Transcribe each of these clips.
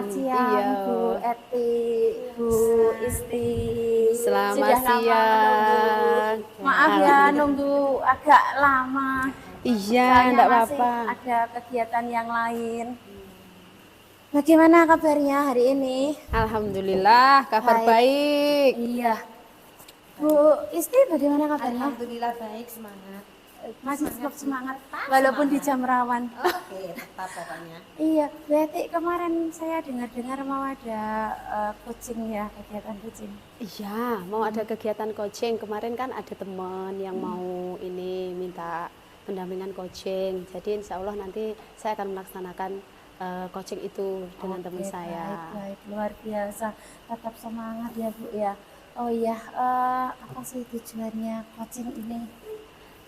Selamat siang Iya, Bu Eti, Bu Isti. selamat Sudah lama menunggu. siang. Maaf ya Alhamdulillah. nunggu agak lama. Iya, Soalnya enggak masih apa-apa. ada kegiatan yang lain. Bagaimana kabarnya hari ini? Alhamdulillah, kabar Baik. baik. Iya. Bu Isti bagaimana kabarnya? Alhamdulillah baik, semangat. Masih tetap Bu. semangat Tetap walaupun di semangat. jam rawan. Oke, tetap pokoknya. Iya, berarti kemarin saya dengar-dengar mau ada coaching ya, kegiatan coaching. Iya, mau ada kegiatan coaching. Kemarin kan ada teman yang mau ini minta pendampingan coaching. Jadi insya Allah nanti saya akan melaksanakan coaching itu dengan teman Oke, saya. baik, luar biasa. Tetap semangat ya Bu ya. Oh iya, apa sih tujuannya coaching ini?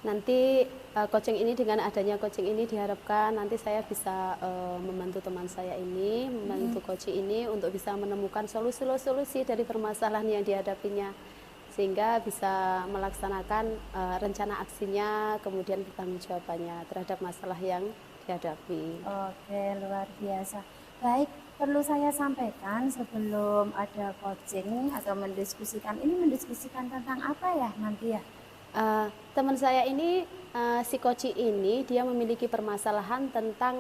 Nanti coaching ini, dengan adanya coaching ini diharapkan nanti saya bisa membantu teman saya ini, membantu coaching ini untuk bisa menemukan solusi-solusi dari permasalahan yang dihadapinya, sehingga bisa melaksanakan rencana aksinya, kemudian pertanggungjawabannya terhadap masalah yang dihadapi. Oke, luar biasa. Baik, perlu saya sampaikan sebelum ada coaching atau mendiskusikan, ini mendiskusikan tentang apa ya nanti ya? Teman saya ini, si coach ini dia memiliki permasalahan tentang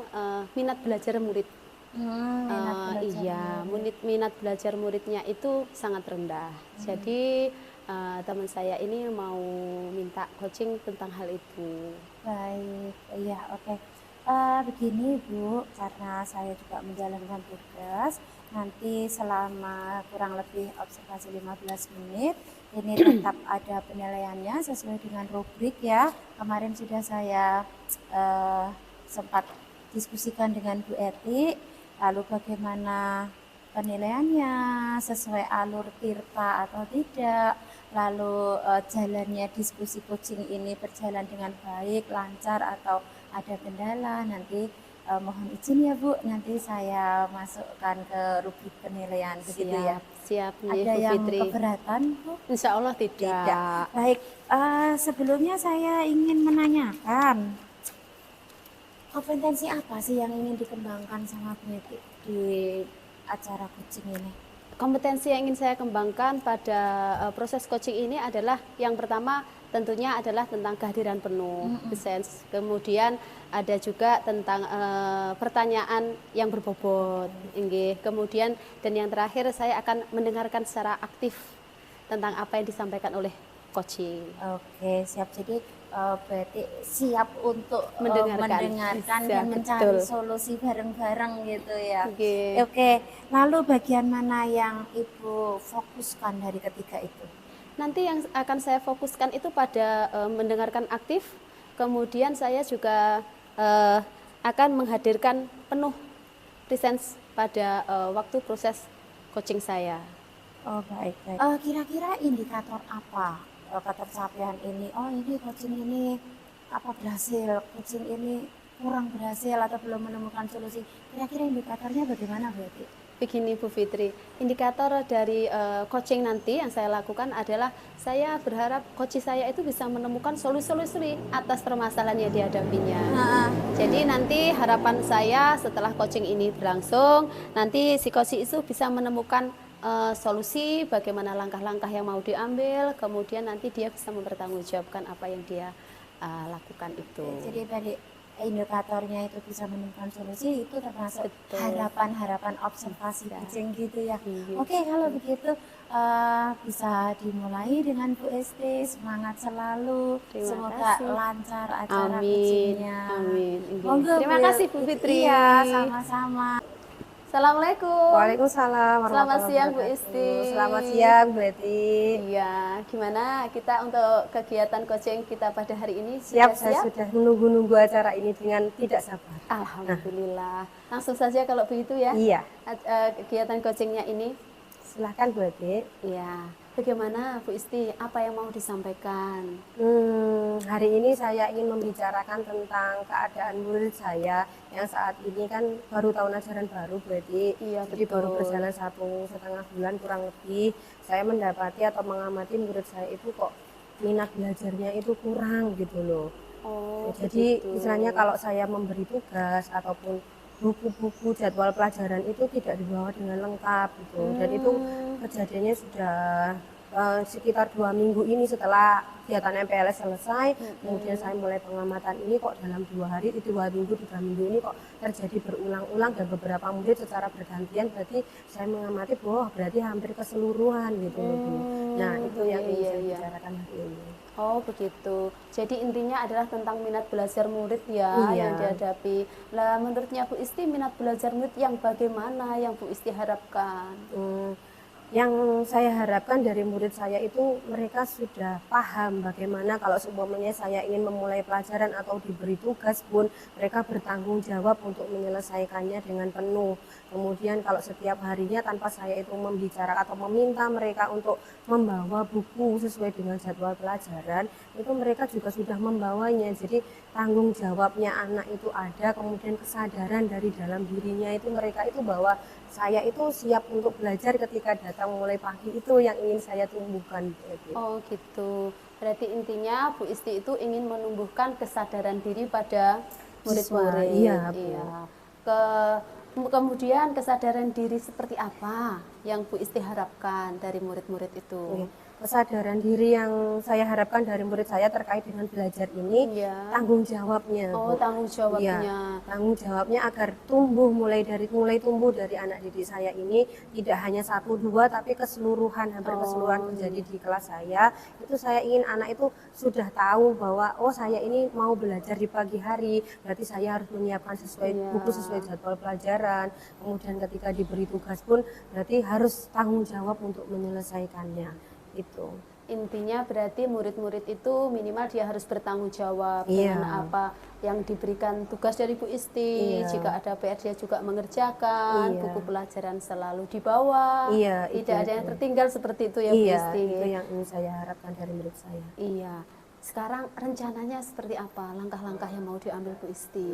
minat belajar murid. Minat belajar Iya, murid. minat belajar muridnya itu sangat rendah. Jadi teman saya ini mau minta coaching tentang hal itu. Baik, iya oke. Begini Bu, karena saya juga menjalankan tugas, nanti selama kurang lebih observasi 15 menit, ini tetap ada penilaiannya sesuai dengan rubrik ya. Kemarin sudah saya sempat diskusikan dengan Bu Eti, lalu bagaimana penilaiannya, sesuai alur tirta atau tidak, lalu jalannya diskusi coaching ini berjalan dengan baik, lancar atau ada kendala. Nanti mohon izin ya Bu, nanti saya masukkan ke rubrik penilaian begitu ya. Siap nih Ada Bu yang Fitri. keberatan Bu? Insya Allah Tidak. tidak. Baik, sebelumnya saya ingin menanyakan kompetensi apa sih yang ingin dikembangkan sama Bu Eti di acara coaching ini? Kompetensi yang ingin saya kembangkan pada proses coaching ini adalah yang pertama tentunya adalah tentang kehadiran penuh, presence. Kemudian ada juga tentang pertanyaan yang berbobot, inggih. Kemudian dan yang terakhir saya akan mendengarkan secara aktif tentang apa yang disampaikan oleh coaching. Oke, siap. Jadi berarti siap untuk Mendengarkan. mendengarkan Siap, dan mencari betul. solusi bareng-bareng gitu ya. Oke. Oke, lalu bagian mana yang Ibu fokuskan dari ketiga itu? Nanti yang akan saya fokuskan itu pada mendengarkan aktif, kemudian saya juga akan menghadirkan penuh presence pada waktu proses coaching saya. Oh baik, baik. Kira-kira indikator apa ketercapaian ini? Oh ini coaching ini apa berhasil, coaching ini kurang berhasil atau belum menemukan solusi. Kira-kira indikatornya bagaimana Bu Eti? Begini Bu Fitri, indikator dari coaching nanti yang saya lakukan adalah saya berharap coach saya itu bisa menemukan solusi-solusi atas permasalahan yang dihadapinya. Jadi nanti harapan saya setelah coaching ini berlangsung, nanti si coach itu bisa menemukan solusi bagaimana langkah-langkah yang mau diambil, kemudian nanti dia bisa mempertanggungjawabkan apa yang dia lakukan itu. Jadi tadi indikatornya itu bisa menemukan solusi, itu termasuk Betul. harapan-harapan observasi kucing gitu ya. Iya. Oke, kalau begitu bisa dimulai dengan Bu Esti. Semangat selalu, Terima semoga kasih. lancar acara Amin. kucingnya. Amin. Monggo, Terima Bu. kasih Bu Fitri. Iya, sama-sama. Assalamualaikum. Waalaikumsalam. Selamat siang Bu warahmatullahi Isti. wabarakatuh. Selamat siang Bu Eti. Iya, gimana kita untuk kegiatan coaching kita pada hari ini? Siap, saya sudah menunggu-nunggu acara ini dengan tidak sabar. Alhamdulillah. Langsung saja kalau begitu ya. Iya, Kegiatan coachingnya ini. silahkan Bu Eti. Iya. Bagaimana Bu Isti? Apa yang mau disampaikan? Hari ini saya ingin membicarakan tentang keadaan murid saya yang saat ini kan baru tahun ajaran baru Bu Eti. Iya, Jadi baru betul. berjalan 1,5 bulan kurang lebih. Saya mendapati atau mengamati murid saya itu kok minat belajarnya itu kurang gitu loh. Oh, Jadi begitu. misalnya kalau saya memberi tugas ataupun buku-buku jadwal pelajaran itu tidak dibawa dengan lengkap gitu. Dan itu kejadiannya sudah sekitar 2 minggu ini setelah kegiatan MPLS selesai. Kemudian saya mulai pengamatan ini kok dalam 2 hari, itu 2 minggu, 3 minggu ini kok terjadi berulang-ulang dan beberapa murid secara bergantian. Berarti saya mengamati bahwa berarti hampir keseluruhan gitu. Nah itu yang ingin saya bicarakan hari ini. Oh begitu. Jadi intinya adalah tentang minat belajar murid ya yang dihadapi. Lah menurutnya Bu Isti minat belajar murid yang bagaimana yang Bu Isti harapkan? Yang saya harapkan dari murid saya itu mereka sudah paham bagaimana kalau seumpamanya saya ingin memulai pelajaran atau diberi tugas pun mereka bertanggung jawab untuk menyelesaikannya dengan penuh. Kemudian kalau setiap harinya tanpa saya itu membicarakan atau meminta mereka untuk membawa buku sesuai dengan jadwal pelajaran, itu mereka juga sudah membawanya. Jadi tanggung jawabnya anak itu ada, kemudian kesadaran dari dalam dirinya itu mereka itu bahwa saya itu siap untuk belajar ketika datang mulai pagi, itu yang ingin saya tumbuhkan. Oh gitu. Berarti intinya Bu Isti itu ingin menumbuhkan kesadaran diri pada murid-murid. Iya, Bu. Iya. Kemudian kesadaran diri seperti apa yang Bu Isti harapkan dari murid-murid itu? Kesadaran diri yang saya harapkan dari murid saya terkait dengan belajar ini, tanggung jawabnya. Oh, Bu. tanggung jawabnya. Iya, tanggung jawabnya agar tumbuh mulai tumbuh dari anak didik saya ini tidak hanya 1-2 tapi keseluruhan, hampir keseluruhan terjadi di kelas saya. Itu saya ingin anak itu sudah tahu bahwa oh saya ini mau belajar di pagi hari, berarti saya harus menyiapkan sesuai buku sesuai jadwal pelajaran. Kemudian ketika diberi tugas pun berarti harus tanggung jawab untuk menyelesaikannya. Itu intinya berarti murid-murid itu minimal dia harus bertanggung jawab dengan apa yang diberikan tugas dari Bu Isti. Jika ada PR dia juga mengerjakan, buku pelajaran selalu dibawa, tidak ada yang tertinggal seperti itu ya Bu Isti. Itu yang ingin saya harapkan dari murid saya. Iya. Sekarang rencananya seperti apa? Langkah-langkah yang mau diambil Bu Isti?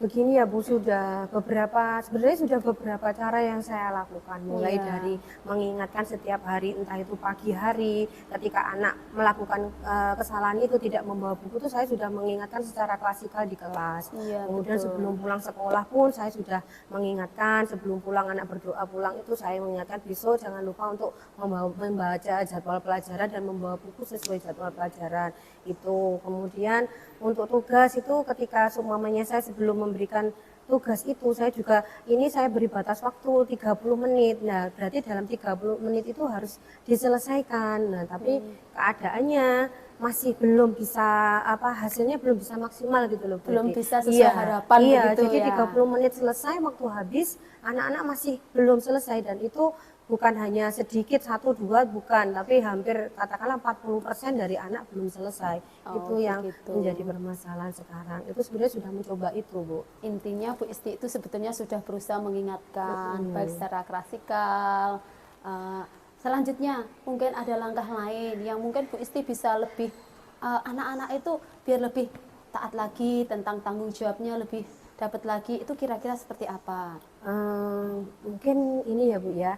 Begini ya Bu, sebenarnya sudah beberapa cara yang saya lakukan, mulai dari mengingatkan setiap hari, entah itu pagi hari ketika anak melakukan kesalahan itu tidak membawa buku, itu saya sudah mengingatkan secara klasikal di kelas. Kemudian sebelum pulang sekolah pun saya sudah mengingatkan, sebelum pulang anak berdoa pulang itu saya mengingatkan besok jangan lupa untuk membaca jadwal pelajaran dan membawa buku sesuai jadwal pelajaran itu. Kemudian untuk tugas itu ketika seumpamanya saya sebelum memberikan tugas itu saya beri batas waktu 30 menit. Nah, berarti dalam 30 menit itu harus diselesaikan. Nah, tapi keadaannya masih belum bisa hasilnya belum bisa maksimal gitu loh. Belum bisa sesuai harapan begitu jadi ya. 30 menit selesai, waktu habis anak-anak masih belum selesai dan itu bukan hanya sedikit 1-2 bukan, tapi hampir katakanlah 40% dari anak belum selesai. Itu yang menjadi permasalahan sekarang. Itu sebenarnya sudah mencoba itu, Bu. Intinya Bu Isti itu sebetulnya sudah berusaha mengingatkan baik secara klasikal. Selanjutnya mungkin ada langkah lain yang mungkin Bu Isti bisa lebih anak-anak itu biar lebih taat lagi tentang tanggung jawabnya lebih dapat lagi, itu kira-kira seperti apa? Mungkin ini ya Bu ya.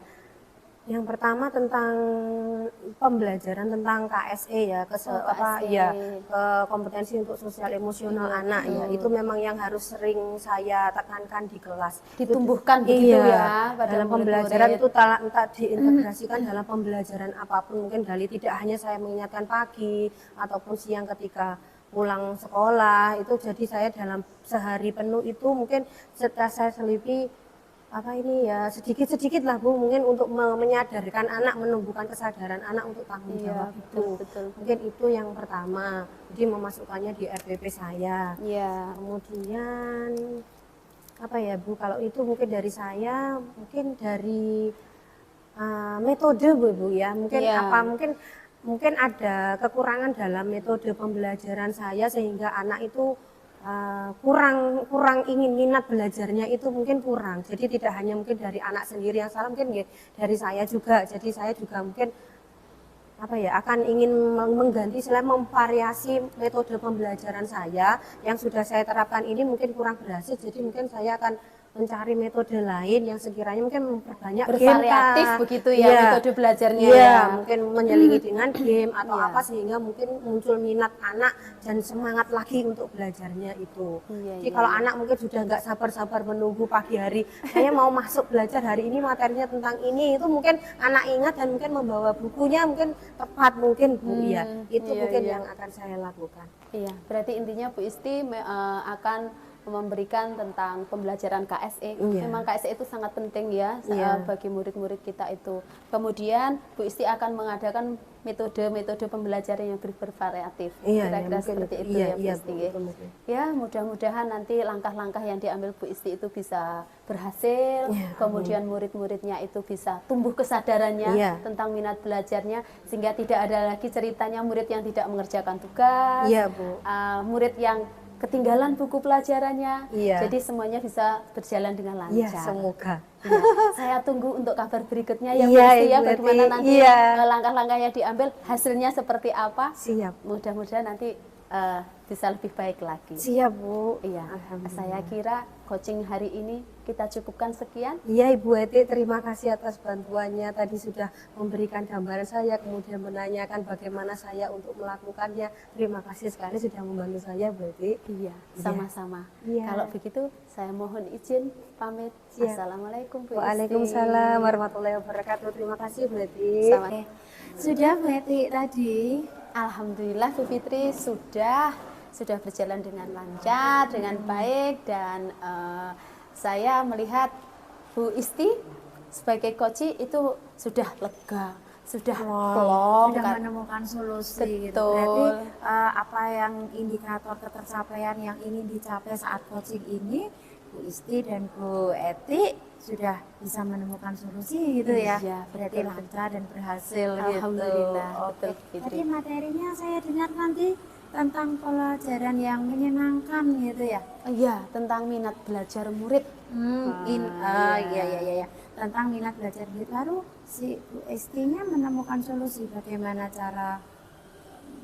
Yang pertama tentang pembelajaran tentang KSE ya, kompetensi untuk sosial emosional anak ya. Itu memang yang harus sering saya tekankan di kelas. Ditumbuhkan begitu ya pada dalam pembelajaran itu entah diintegrasikan dalam pembelajaran apapun, mungkin dari tidak hanya saya mengingatkan pagi ataupun siang ketika pulang sekolah itu. Jadi saya dalam sehari penuh itu mungkin setelah saya selipi sedikit-sedikit lah Bu, mungkin untuk menyadarkan anak, menumbuhkan kesadaran anak untuk tanggung jawab itu. Betul. Mungkin itu yang pertama, jadi memasukkannya di RPP saya. Kemudian Bu, kalau itu mungkin dari saya, mungkin dari metode Bu ya, mungkin ada kekurangan dalam metode pembelajaran saya sehingga anak itu kurang ingin minat belajarnya itu mungkin kurang. Jadi tidak hanya mungkin dari anak sendiri yang salah, mungkin dari saya juga. Jadi saya juga mungkin akan ingin mengganti selain memvariasi metode pembelajaran saya yang sudah saya terapkan ini mungkin kurang berhasil. Jadi mungkin saya akan mencari metode lain yang sekiranya mungkin memperbanyak Bervariatif game, begitu ya, metode belajarnya iya, ya. mungkin menyelingi dengan game atau Iya. apa sehingga mungkin muncul minat anak dan semangat lagi untuk belajarnya itu. Iya, Jadi iya, kalau iya. anak mungkin sudah nggak sabar-sabar menunggu pagi hari, saya mau masuk belajar hari ini materinya tentang ini, itu mungkin anak ingat dan mungkin membawa bukunya mungkin tepat mungkin Bu ya. Itu iya, mungkin iya. yang akan saya lakukan. Iya, berarti intinya Bu Isti akan memberikan tentang pembelajaran KSE. Iya. Memang KSE itu sangat penting ya Iya. bagi murid-murid kita itu. Kemudian Bu Isti akan mengadakan metode-metode pembelajaran yang bervariatif. Iya, Kira-kira mungkin seperti itu iya, ya Bu iya, Isti. Bu, Ya. itu mungkin. Ya, mudah-mudahan nanti langkah-langkah yang diambil Bu Isti itu bisa berhasil, Iya, kemudian murid-muridnya itu bisa tumbuh kesadarannya Iya. tentang minat belajarnya, sehingga tidak ada lagi ceritanya murid yang tidak mengerjakan tugas, Iya, Bu. murid yang ketinggalan buku pelajarannya. Iya. Jadi semuanya bisa berjalan dengan Iya, lancar. semoga. Iya. Saya tunggu untuk kabar berikutnya ya Bu Iya, Isti ya, Ibu bagaimana Eti. nanti Iya. langkah-langkah yang diambil, hasilnya seperti apa. Siap. Mudah-mudahan nanti bisa lebih baik lagi. Siap, Bu. Iya, Alhamdulillah. saya kira coaching hari ini kita cukupkan sekian. Iya Ibu Eti, terima kasih atas bantuannya. Tadi sudah memberikan gambaran saya, kemudian menanyakan bagaimana saya untuk melakukannya. Terima kasih sekali sudah membantu saya, Bu Eti. Iya, sama-sama. Iya. Kalau begitu, saya mohon izin pamit. Siap. Assalamualaikum Bu Isti. Waalaikumsalam warahmatullahi wabarakatuh. Terima kasih Bu Eti. Sama- Sudah Bu Eti tadi. Alhamdulillah Bu Fitri sudah berjalan dengan lancar, dengan baik, dan saya melihat Bu Isti sebagai coach itu sudah lega, sudah plong, Sudah kan? menemukan solusi gitu. Betul. Berarti apa yang indikator ketercapaian yang ingin dicapai saat coaching ini, Bu Isti dan Bu Eti sudah bisa menemukan solusi gitu ya. Iya, Berarti betul, lancar dan berhasil Alhamdulillah, gitu. Oke. betul, Fitri. Tadi materinya saya dengar nanti tentang pelajaran yang menyenangkan gitu ya. Iya, tentang minat belajar murid. Iya. Tentang minat belajar murid. Lalu si Bu Esti-nya menemukan solusi bagaimana cara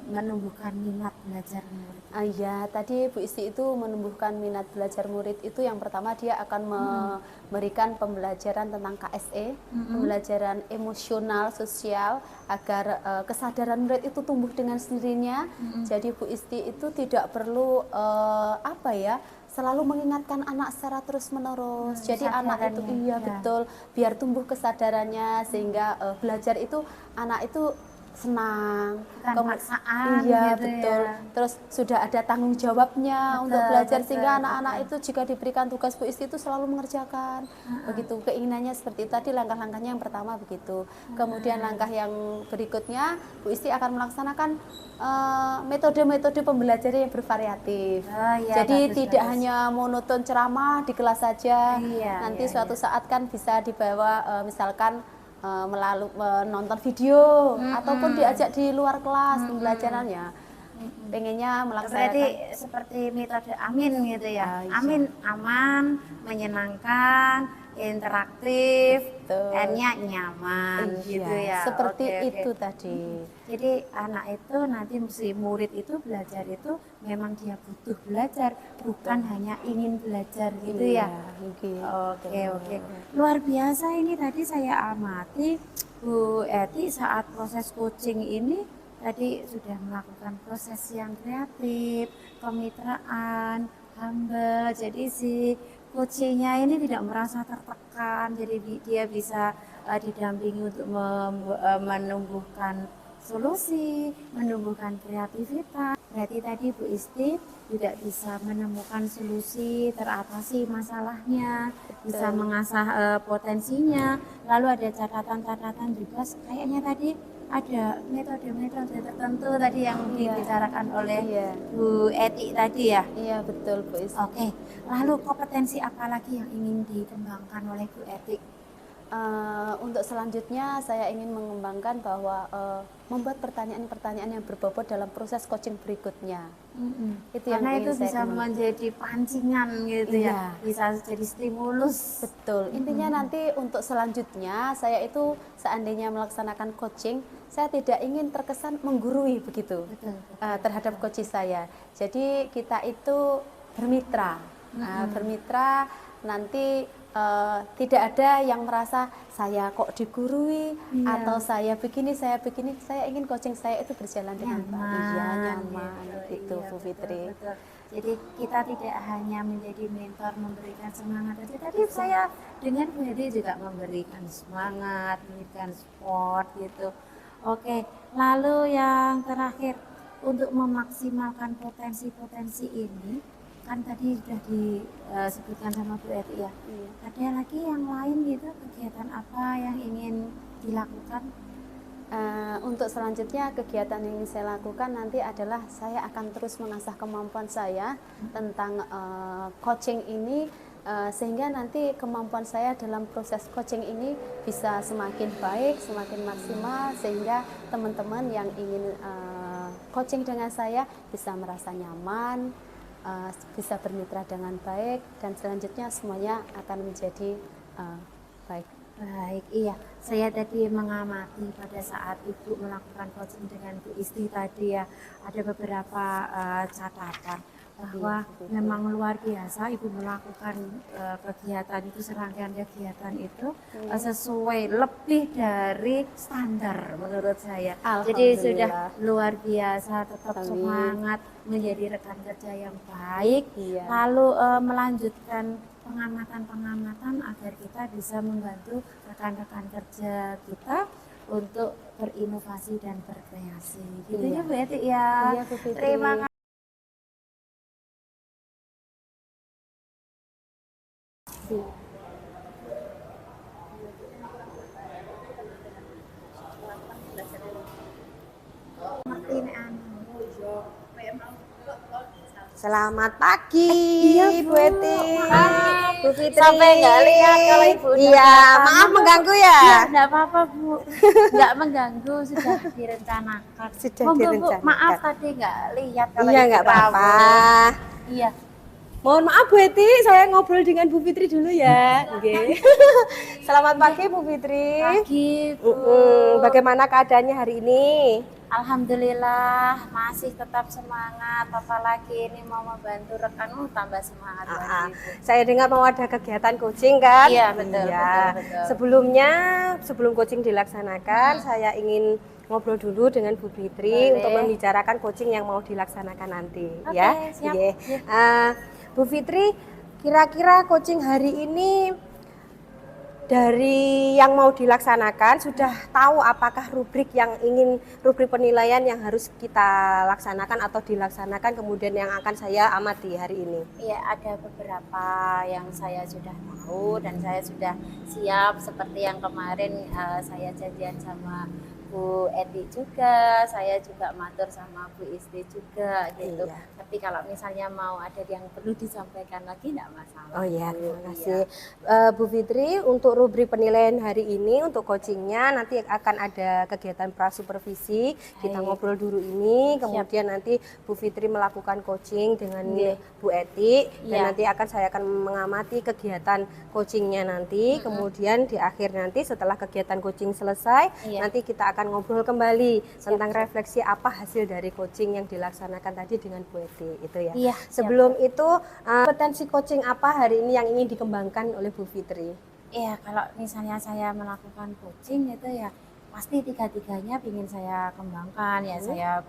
menumbuhkan minat belajar murid. Iya, tadi Bu Isti itu menumbuhkan minat belajar murid itu yang pertama dia akan memberikan pembelajaran tentang KSE, pembelajaran emosional, sosial, agar kesadaran murid itu tumbuh dengan sendirinya. Jadi Bu Isti itu tidak perlu selalu mengingatkan anak secara terus-menerus. Jadi anak itu kesadarannya, iya ya. betul, biar tumbuh kesadarannya sehingga belajar itu anak itu senang, Bukan paksaan iya gitu betul. ya. Terus sudah ada tanggung jawabnya Betul, untuk belajar betul, sehingga betul. anak-anak itu jika diberikan tugas Bu Isti itu selalu mengerjakan. Begitu keinginannya seperti itu. Tadi langkah-langkahnya yang pertama begitu. Kemudian langkah yang berikutnya Bu Isti akan melaksanakan metode-metode pembelajaran yang bervariatif. Oh, iya, Jadi bagus, tidak bagus. hanya monoton ceramah di kelas saja. Iya, Nanti iya, suatu saat kan bisa dibawa misalkan melalui menonton video ataupun diajak di luar kelas pembelajarannya. Pengennya Berarti melaksanakan seperti metode Amin gitu ya. Iya. Amin aman, menyenangkan, interaktif, Betul. N-nya nyaman gitu ya. Seperti Oke, oke. itu tadi. Jadi anak itu nanti si murid itu belajar itu memang dia butuh belajar, bukan hanya ingin belajar gitu ya. Gitu. Oke. Luar biasa ini tadi saya amati Bu Eti saat proses coaching ini tadi sudah melakukan proses yang kreatif, kemitraan, humble. Jadi si coachingnya ini tidak merasa tertekan, jadi dia bisa didampingi untuk menumbuhkan solusi, menumbuhkan kreativitas. Berarti tadi Bu Isti juga bisa menemukan solusi, teratasi masalahnya, bisa mengasah potensinya. Lalu ada catatan-catatan juga, kayaknya tadi ada metode-metode tertentu tadi yang dibicarakan oleh Iya. Bu Eti tadi ya. Iya betul Bu Isti. Oke, lalu kompetensi apa lagi yang ingin dikembangkan oleh Bu Eti? Untuk selanjutnya saya ingin mengembangkan bahwa membuat pertanyaan-pertanyaan yang berbobot dalam proses coaching berikutnya. Itu yang Karena ingin itu saya bisa kembangkan. menjadi pancingan gitu Iya. ya, bisa jadi stimulus. Betul. Intinya nanti untuk selanjutnya saya itu seandainya melaksanakan coaching, saya tidak ingin terkesan menggurui begitu Betul. terhadap coach saya. Jadi kita itu bermitra, bermitra nanti tidak ada yang merasa saya kok digurui atau saya begini, saya ingin coaching saya itu berjalan dengan baik. Iya, nyaman gitu, iya, Bu Fitri. betul. Jadi kita tidak hanya menjadi mentor memberikan semangat saja, tapi saya dengan Bu Hedi juga memberikan semangat, memberikan support gitu. Oke, lalu yang terakhir untuk memaksimalkan potensi-potensi ini, kan tadi sudah disebutkan sama Bu Eti ya. Ada lagi yang lain gitu, kegiatan apa yang ingin dilakukan? Untuk selanjutnya kegiatan yang ingin saya lakukan nanti adalah saya akan terus mengasah kemampuan saya tentang coaching ini, sehingga nanti kemampuan saya dalam proses coaching ini bisa semakin baik, semakin maksimal, sehingga teman-teman yang ingin coaching dengan saya bisa merasa nyaman, bisa bermitra dengan baik, dan selanjutnya semuanya akan menjadi baik. Baik, iya. Saya tadi mengamati pada saat Ibu melakukan coaching dengan Bu Isti tadi ya, ada beberapa catatan bahwa memang luar biasa Ibu melakukan kegiatan itu, serangkaian kegiatan itu sesuai lebih dari standar menurut saya. Jadi sudah luar biasa, tetap semangat menjadi rekan kerja yang baik, lalu melanjutkan pengamatan-pengamatan agar kita bisa membantu rekan-rekan kerja kita untuk berinovasi dan berkreasi. Gitu ya Bu Eti ya. Iya, Bu Fitri. Terima kasih. Selamat pagi, Bu Eti. Bu Fitri. Sampai nggak lihat kalau Ibu udah Iya, datang. maaf mengganggu ya. Ya, enggak apa-apa Bu, nggak mengganggu, sudah direncanakan. Sudah Monggo, Bu, direncanakan. maaf tadi nggak lihat kalau Iya, Ibu nggak apa-apa. rawuh. Iya. Mohon maaf Bu Eti, saya ngobrol dengan Bu Fitri dulu ya. Oke. Selamat pagi Bu Fitri. Pagi Bu. Bagaimana keadaannya hari ini? Alhamdulillah masih tetap semangat, apalagi ini mau membantu rekan, tambah semangat lagi, Bu. Saya dengar mau ada kegiatan coaching kan? Iya, betul, Iya. betul. Sebelum coaching dilaksanakan, saya ingin ngobrol dulu dengan Bu Fitri Boleh. untuk membicarakan coaching yang mau dilaksanakan nanti. Oke, Ya. siap. Oke. Bu Fitri, kira-kira coaching hari ini dari yang mau dilaksanakan sudah tahu apakah rubrik penilaian yang harus kita laksanakan atau dilaksanakan kemudian yang akan saya amati hari ini? Iya, ada beberapa yang saya sudah tahu dan saya sudah siap, seperti yang kemarin saya janjian sama Bu Eti juga, saya juga matur sama Bu Isti juga gitu. Iya. Tapi kalau misalnya mau ada yang perlu disampaikan lagi enggak masalah. Oh iya, Bu. terima kasih. Bu Fitri, untuk rubrik penilaian hari ini untuk coachingnya nanti akan ada kegiatan prasupervisi. Kita ngobrol dulu ini, kemudian nanti Bu Fitri melakukan coaching dengan Bu Eti dan nanti saya akan mengamati kegiatan coachingnya nanti. Kemudian di akhir nanti setelah kegiatan coaching selesai, nanti kita akan ngobrol kembali tentang refleksi apa hasil dari coaching yang dilaksanakan tadi dengan Bu Eti itu ya. Iya, Sebelum itu potensi coaching apa hari ini yang ingin dikembangkan oleh Bu Fitri? Iya, kalau misalnya saya melakukan coaching itu ya pasti tiga-tiganya ingin saya kembangkan ya. Saya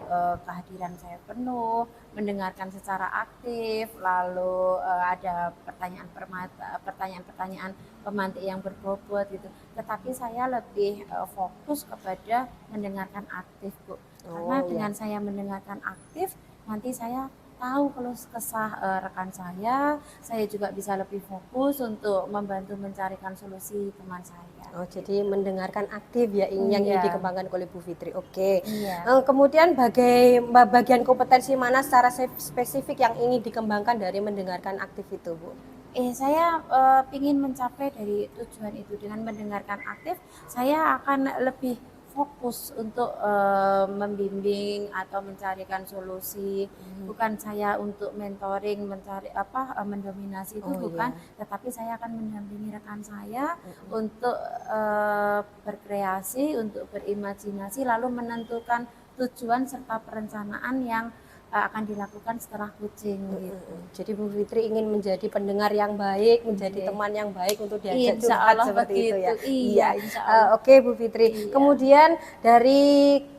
kehadiran saya penuh, mendengarkan secara aktif, lalu ada pertanyaan-pertanyaan pemantik yang berbobot gitu. Tetapi saya lebih fokus kepada mendengarkan aktif, Bu. Karena dengan saya mendengarkan aktif, nanti saya tahu kalau kesah rekan saya juga bisa lebih fokus untuk membantu mencarikan solusi teman saya. Oh, jadi mendengarkan aktif ya yang ingin dikembangkan oleh Bu Fitri. Oke. Iya. Kemudian bagian kompetensi mana secara spesifik yang ingin dikembangkan dari mendengarkan aktif itu, Bu? Saya ingin mencapai dari tujuan itu. Dengan mendengarkan aktif, saya akan lebih fokus untuk membimbing atau mencarikan solusi. Bukan saya untuk mentoring, mendominasi itu bukan, tetapi saya akan mendampingi rekan saya untuk berkreasi, untuk berimajinasi, lalu menentukan tujuan serta perencanaan yang akan dilakukan setelah coaching gitu. Jadi Bu Fitri ingin menjadi pendengar yang baik, menjadi teman yang baik untuk diajak Insya curhat Allah seperti itu ya. begitu. Iya, insya Allah. Oke Bu Fitri. Iya. Kemudian dari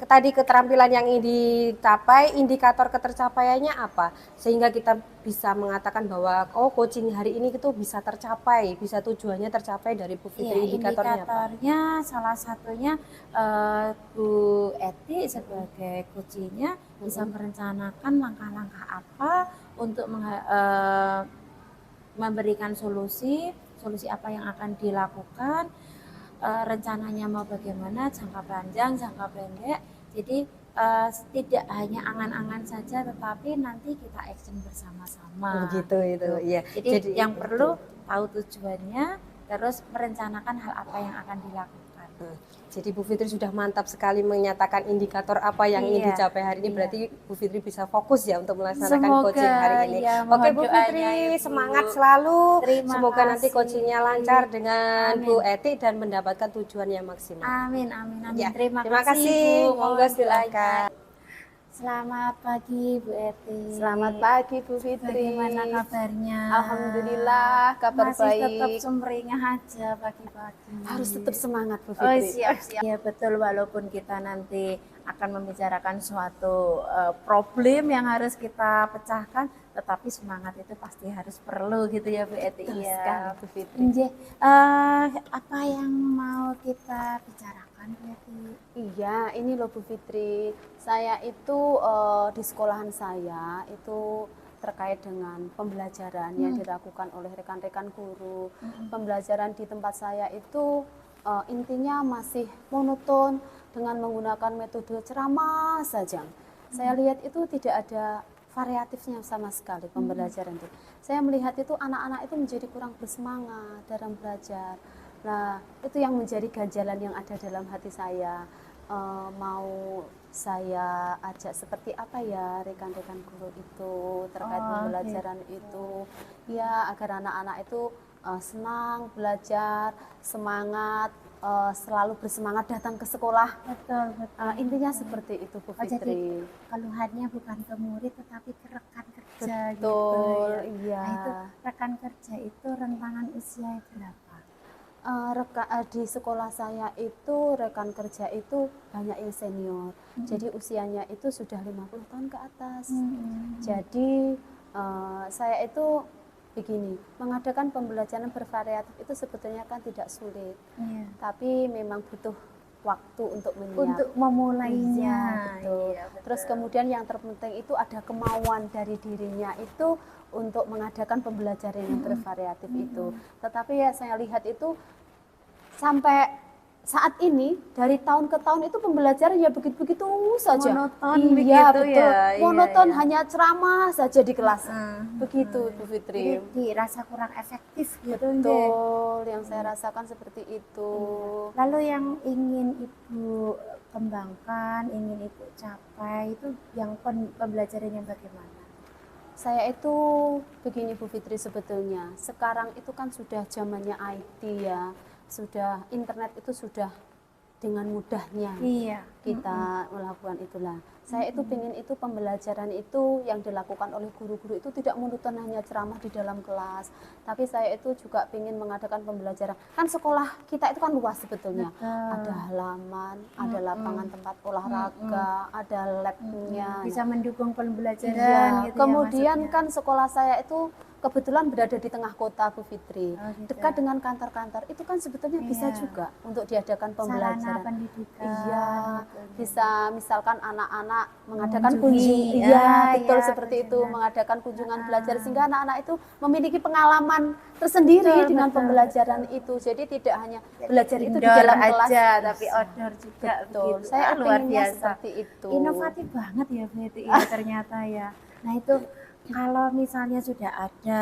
tadi keterampilan yang ingin dicapai, indikator ketercapaiannya apa? Sehingga kita bisa mengatakan bahwa coaching hari ini itu bisa tercapai, bisa tujuannya tercapai dari Bu Fitri. Iya, indikatornya apa? indikatornya salah satunya Bu Eti sebagai coachingnya bisa merencanakan langkah-langkah apa untuk memberikan solusi apa yang akan dilakukan, rencananya mau bagaimana, jangka panjang, jangka pendek. Jadi tidak hanya angan-angan saja, tetapi nanti kita action bersama-sama. Begitu itu, ya. Jadi yang perlu tahu tujuannya, terus merencanakan hal apa yang akan dilakukan. Jadi Bu Fitri sudah mantap sekali menyatakan indikator apa yang ingin dicapai hari ini. Iya. Berarti Bu Fitri bisa fokus ya untuk melaksanakan Semoga, coaching hari ini. iya, Oke mohon Bu doanya, Fitri, Ibu. semangat selalu. Terima Semoga nanti kasih. coachingnya lancar dengan Amin. Bu Eti dan mendapatkan tujuan yang maksimal. Amin, amin, amin. Ya, Terima terima kasih, kasih. Bu. Monggo Mohon silakan. doanya. Selamat pagi Bu Eti. Selamat pagi Bu Fitri. Bagaimana kabarnya? Alhamdulillah kabar Masih baik. tetap sumringah aja pagi-pagi. Harus tetap semangat Bu Oh Fitri. siap. Ya betul, walaupun kita nanti akan membicarakan suatu problem yang harus kita pecahkan, tetapi semangat itu pasti harus perlu gitu ya Bu Eti. Betul Iya. sekali, Bu Fitri. Nggih, apa yang mau kita bicarakan Bu Eti? Iya, ini loh Bu Fitri. Saya itu di sekolahan saya itu terkait dengan pembelajaran yang dilakukan oleh rekan-rekan guru. Pembelajaran di tempat saya itu intinya masih monoton dengan menggunakan metode ceramah saja. Saya lihat itu tidak ada variatifnya sama sekali pembelajaran itu. Saya melihat itu anak-anak itu menjadi kurang bersemangat dalam belajar. Nah, itu yang menjadi ganjalan yang ada dalam hati saya. Mau saya ajak seperti apa ya rekan-rekan guru itu terkait pembelajaran itu, ya agar anak-anak itu senang belajar, semangat, selalu bersemangat datang ke sekolah. Betul, betul. Intinya seperti itu Bu Oh, jadi Fitri. keluhannya bukan ke murid tetapi ke rekan kerja Betul, gitu ya. iya. Nah, itu rekan kerja itu rentangan usia berapa? Di sekolah saya itu rekan kerja itu banyak yang senior, jadi usianya itu sudah 50 tahun ke atas. Jadi saya itu begini, mengadakan pembelajaran bervariatif itu sebetulnya kan tidak sulit, Iya. tapi memang butuh waktu untuk menyiapkan. Untuk memulainya. Iya, betul. Iya, betul. Terus kemudian yang terpenting itu ada kemauan dari dirinya itu untuk mengadakan pembelajaran yang bervariatif itu. Tetapi ya saya lihat itu sampai saat ini dari tahun ke tahun itu pembelajaran ya begitu-begitu saja. Monoton iya, begitu betul. ya. Iya, Monoton iya. hanya ceramah saja di kelas. Begitu Bu Jadi Fitri. dirasa kurang efektif gitu. Nggih. Betul, yang saya rasakan seperti itu. Lalu yang ingin Ibu kembangkan, ingin Ibu capai itu yang pembelajaran yang bagaimana? Saya itu begini Bu Fitri sebetulnya. Sekarang itu kan sudah zamannya IT ya. Sudah internet itu sudah dengan mudahnya Iya. kita melakukan itulah. Saya itu ingin itu pembelajaran itu yang dilakukan oleh guru-guru itu tidak monoton hanya ceramah di dalam kelas, tapi saya itu juga ingin mengadakan pembelajaran. Kan sekolah kita itu kan luas sebetulnya. Ada halaman, ada lapangan tempat olahraga, ada labnya. Bisa mendukung pembelajaran Iya, gitu kemudian ya, maksudnya. kan sekolah saya itu kebetulan berada di tengah kota Bu Fitri, Oh, gitu. dekat dengan kantor-kantor. Itu kan sebetulnya bisa Iya. juga untuk diadakan Sarana pembelajaran. pendidikan. Iya, gitu. bisa misalkan anak-anak mengadakan Mengunjungi. kunjungan, Iya, betul iya, seperti itu, kunjungan. mengadakan kunjungan belajar sehingga anak-anak itu memiliki pengalaman tersendiri Betul, dengan betul, pembelajaran itu. Jadi tidak hanya belajar itu di Indoor dalam kelas aja, tapi outdoor juga. Betul. begitu. Saya luar pengennya biasa. seperti itu. Inovatif banget ya berarti ya ternyata ya. Nah itu kalau misalnya sudah ada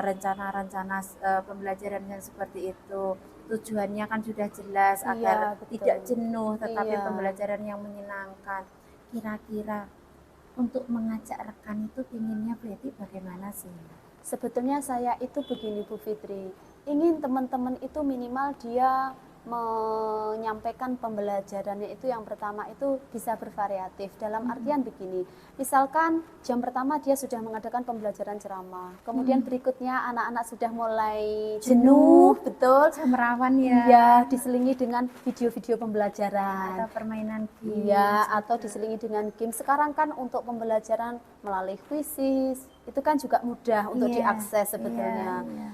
rencana-rencana pembelajaran yang seperti itu, tujuannya kan sudah jelas Iya, agar betul. tidak jenuh, tetapi Iya. pembelajaran yang menyenangkan. Kira-kira untuk mengajak rekan itu pinginnya berarti bagaimana sih? Sebetulnya saya itu begini Bu Fitri, ingin teman-teman itu minimal dia menyampaikan pembelajarannya itu yang pertama itu bisa bervariatif. Dalam artian begini, misalkan jam pertama dia sudah mengadakan pembelajaran ceramah, kemudian berikutnya anak-anak sudah mulai jenuh, betul, Jam rawan ya. iya, diselingi dengan video-video pembelajaran. Atau permainan game. Iya, atau diselingi dengan game. Sekarang kan untuk pembelajaran melalui kuisis, itu kan juga mudah untuk Iya, diakses sebetulnya. iya.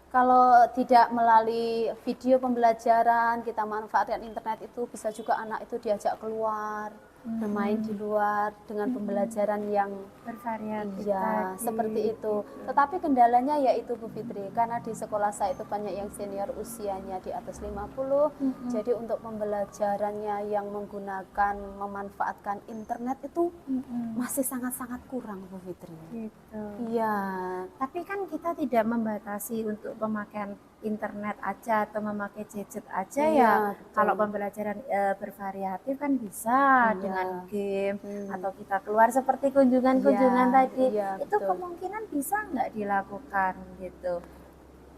Kalau tidak melalui video pembelajaran, kita manfaatkan internet itu, bisa juga anak itu diajak keluar, bermain di luar dengan pembelajaran yang Bervariatif iya, tadi. seperti itu. Tetapi kendalanya yaitu Bu Fitri, karena di sekolah saya itu banyak yang senior usianya di atas 50, jadi untuk pembelajarannya yang menggunakan, memanfaatkan internet itu masih sangat-sangat kurang Bu Fitri. Gitu. Iya. Tapi kan kita tidak membatasi untuk pemakaian internet aja atau memakai gadget aja Iya, ya. betul. Kalau pembelajaran bervariatif kan bisa Iya. dengan game atau kita keluar seperti kunjungan-kunjungan Iya, tadi. iya, Itu betul. kemungkinan bisa nggak dilakukan gitu.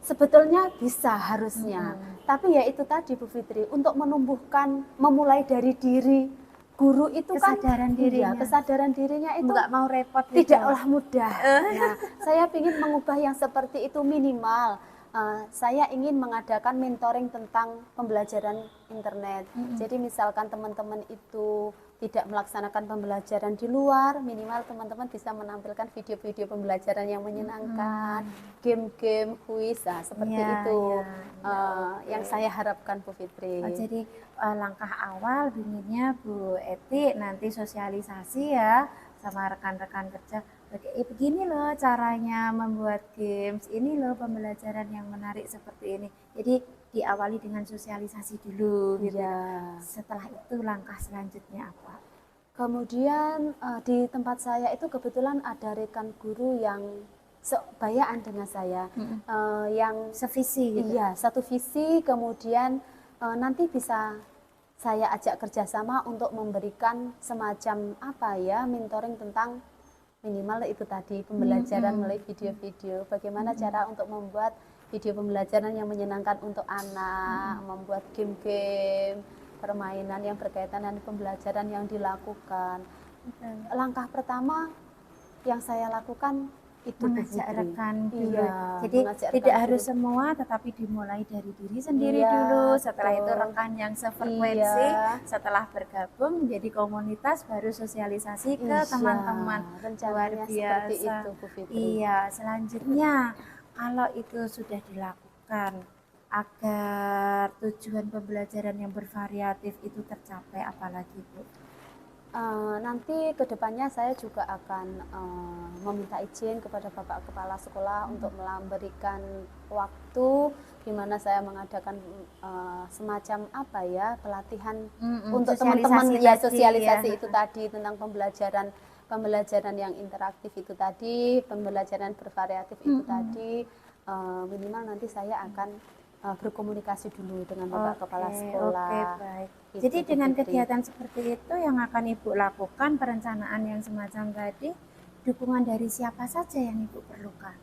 Sebetulnya bisa harusnya, tapi ya itu tadi Bu Fitri, untuk menumbuhkan, memulai dari diri guru itu Kesadaran kan, dirinya. iya, kesadaran dirinya itu Nggak mau repot gitu. tidaklah mudah. Nah, saya ingin mengubah yang seperti itu minimal. Saya ingin mengadakan mentoring tentang pembelajaran internet. Jadi misalkan teman-teman itu tidak melaksanakan pembelajaran di luar, minimal teman-teman bisa menampilkan video-video pembelajaran yang menyenangkan, game-game, kuis, seperti Iya, itu iya, yang saya harapkan Bu Fitri. Oh, jadi langkah awal binginnya Bu Eti nanti sosialisasi ya sama rekan-rekan kerja. Begini loh caranya membuat games, ini loh pembelajaran yang menarik seperti ini. Jadi diawali dengan sosialisasi dulu gitu. Iya. Setelah itu langkah selanjutnya apa? Kemudian di tempat saya itu kebetulan ada rekan guru yang sebayaan dengan saya, yang Sevisi gitu. iya, satu visi, kemudian nanti bisa saya ajak kerjasama untuk memberikan semacam apa ya, mentoring tentang minimal itu tadi pembelajaran melalui video-video, bagaimana cara untuk membuat video pembelajaran yang menyenangkan untuk anak, membuat game-game, permainan yang berkaitan dengan pembelajaran yang dilakukan. Langkah pertama yang saya lakukan itu Bu Mengajak Fitri. rekan dulu. Iya, Jadi mengajak tidak rekan harus dulu. semua, tetapi dimulai dari diri sendiri Iya, dulu. Setelah itu betul. rekan yang sefrekuensi, Iya. setelah bergabung menjadi komunitas, baru sosialisasi ke Iya, teman-teman. rencananya Luar seperti biasa. itu Bu Fitri. Iya, selanjutnya kalau itu sudah dilakukan agar tujuan pembelajaran yang bervariatif itu tercapai, apalagi Bu? Nanti kedepannya saya juga akan meminta izin kepada Bapak Kepala Sekolah untuk memberikan waktu di mana saya mengadakan semacam apa ya, pelatihan untuk teman-teman ya, sosialisasi itu tadi tentang pembelajaran yang interaktif itu tadi, pembelajaran bervariatif itu tadi. Minimal nanti saya akan berkomunikasi dulu dengan Bapak Kepala Sekolah. Oke, baik. Gitu, Jadi Bu dengan Fitri. kegiatan seperti itu yang akan Ibu lakukan, perencanaan yang semacam tadi, dukungan dari siapa saja yang Ibu perlukan?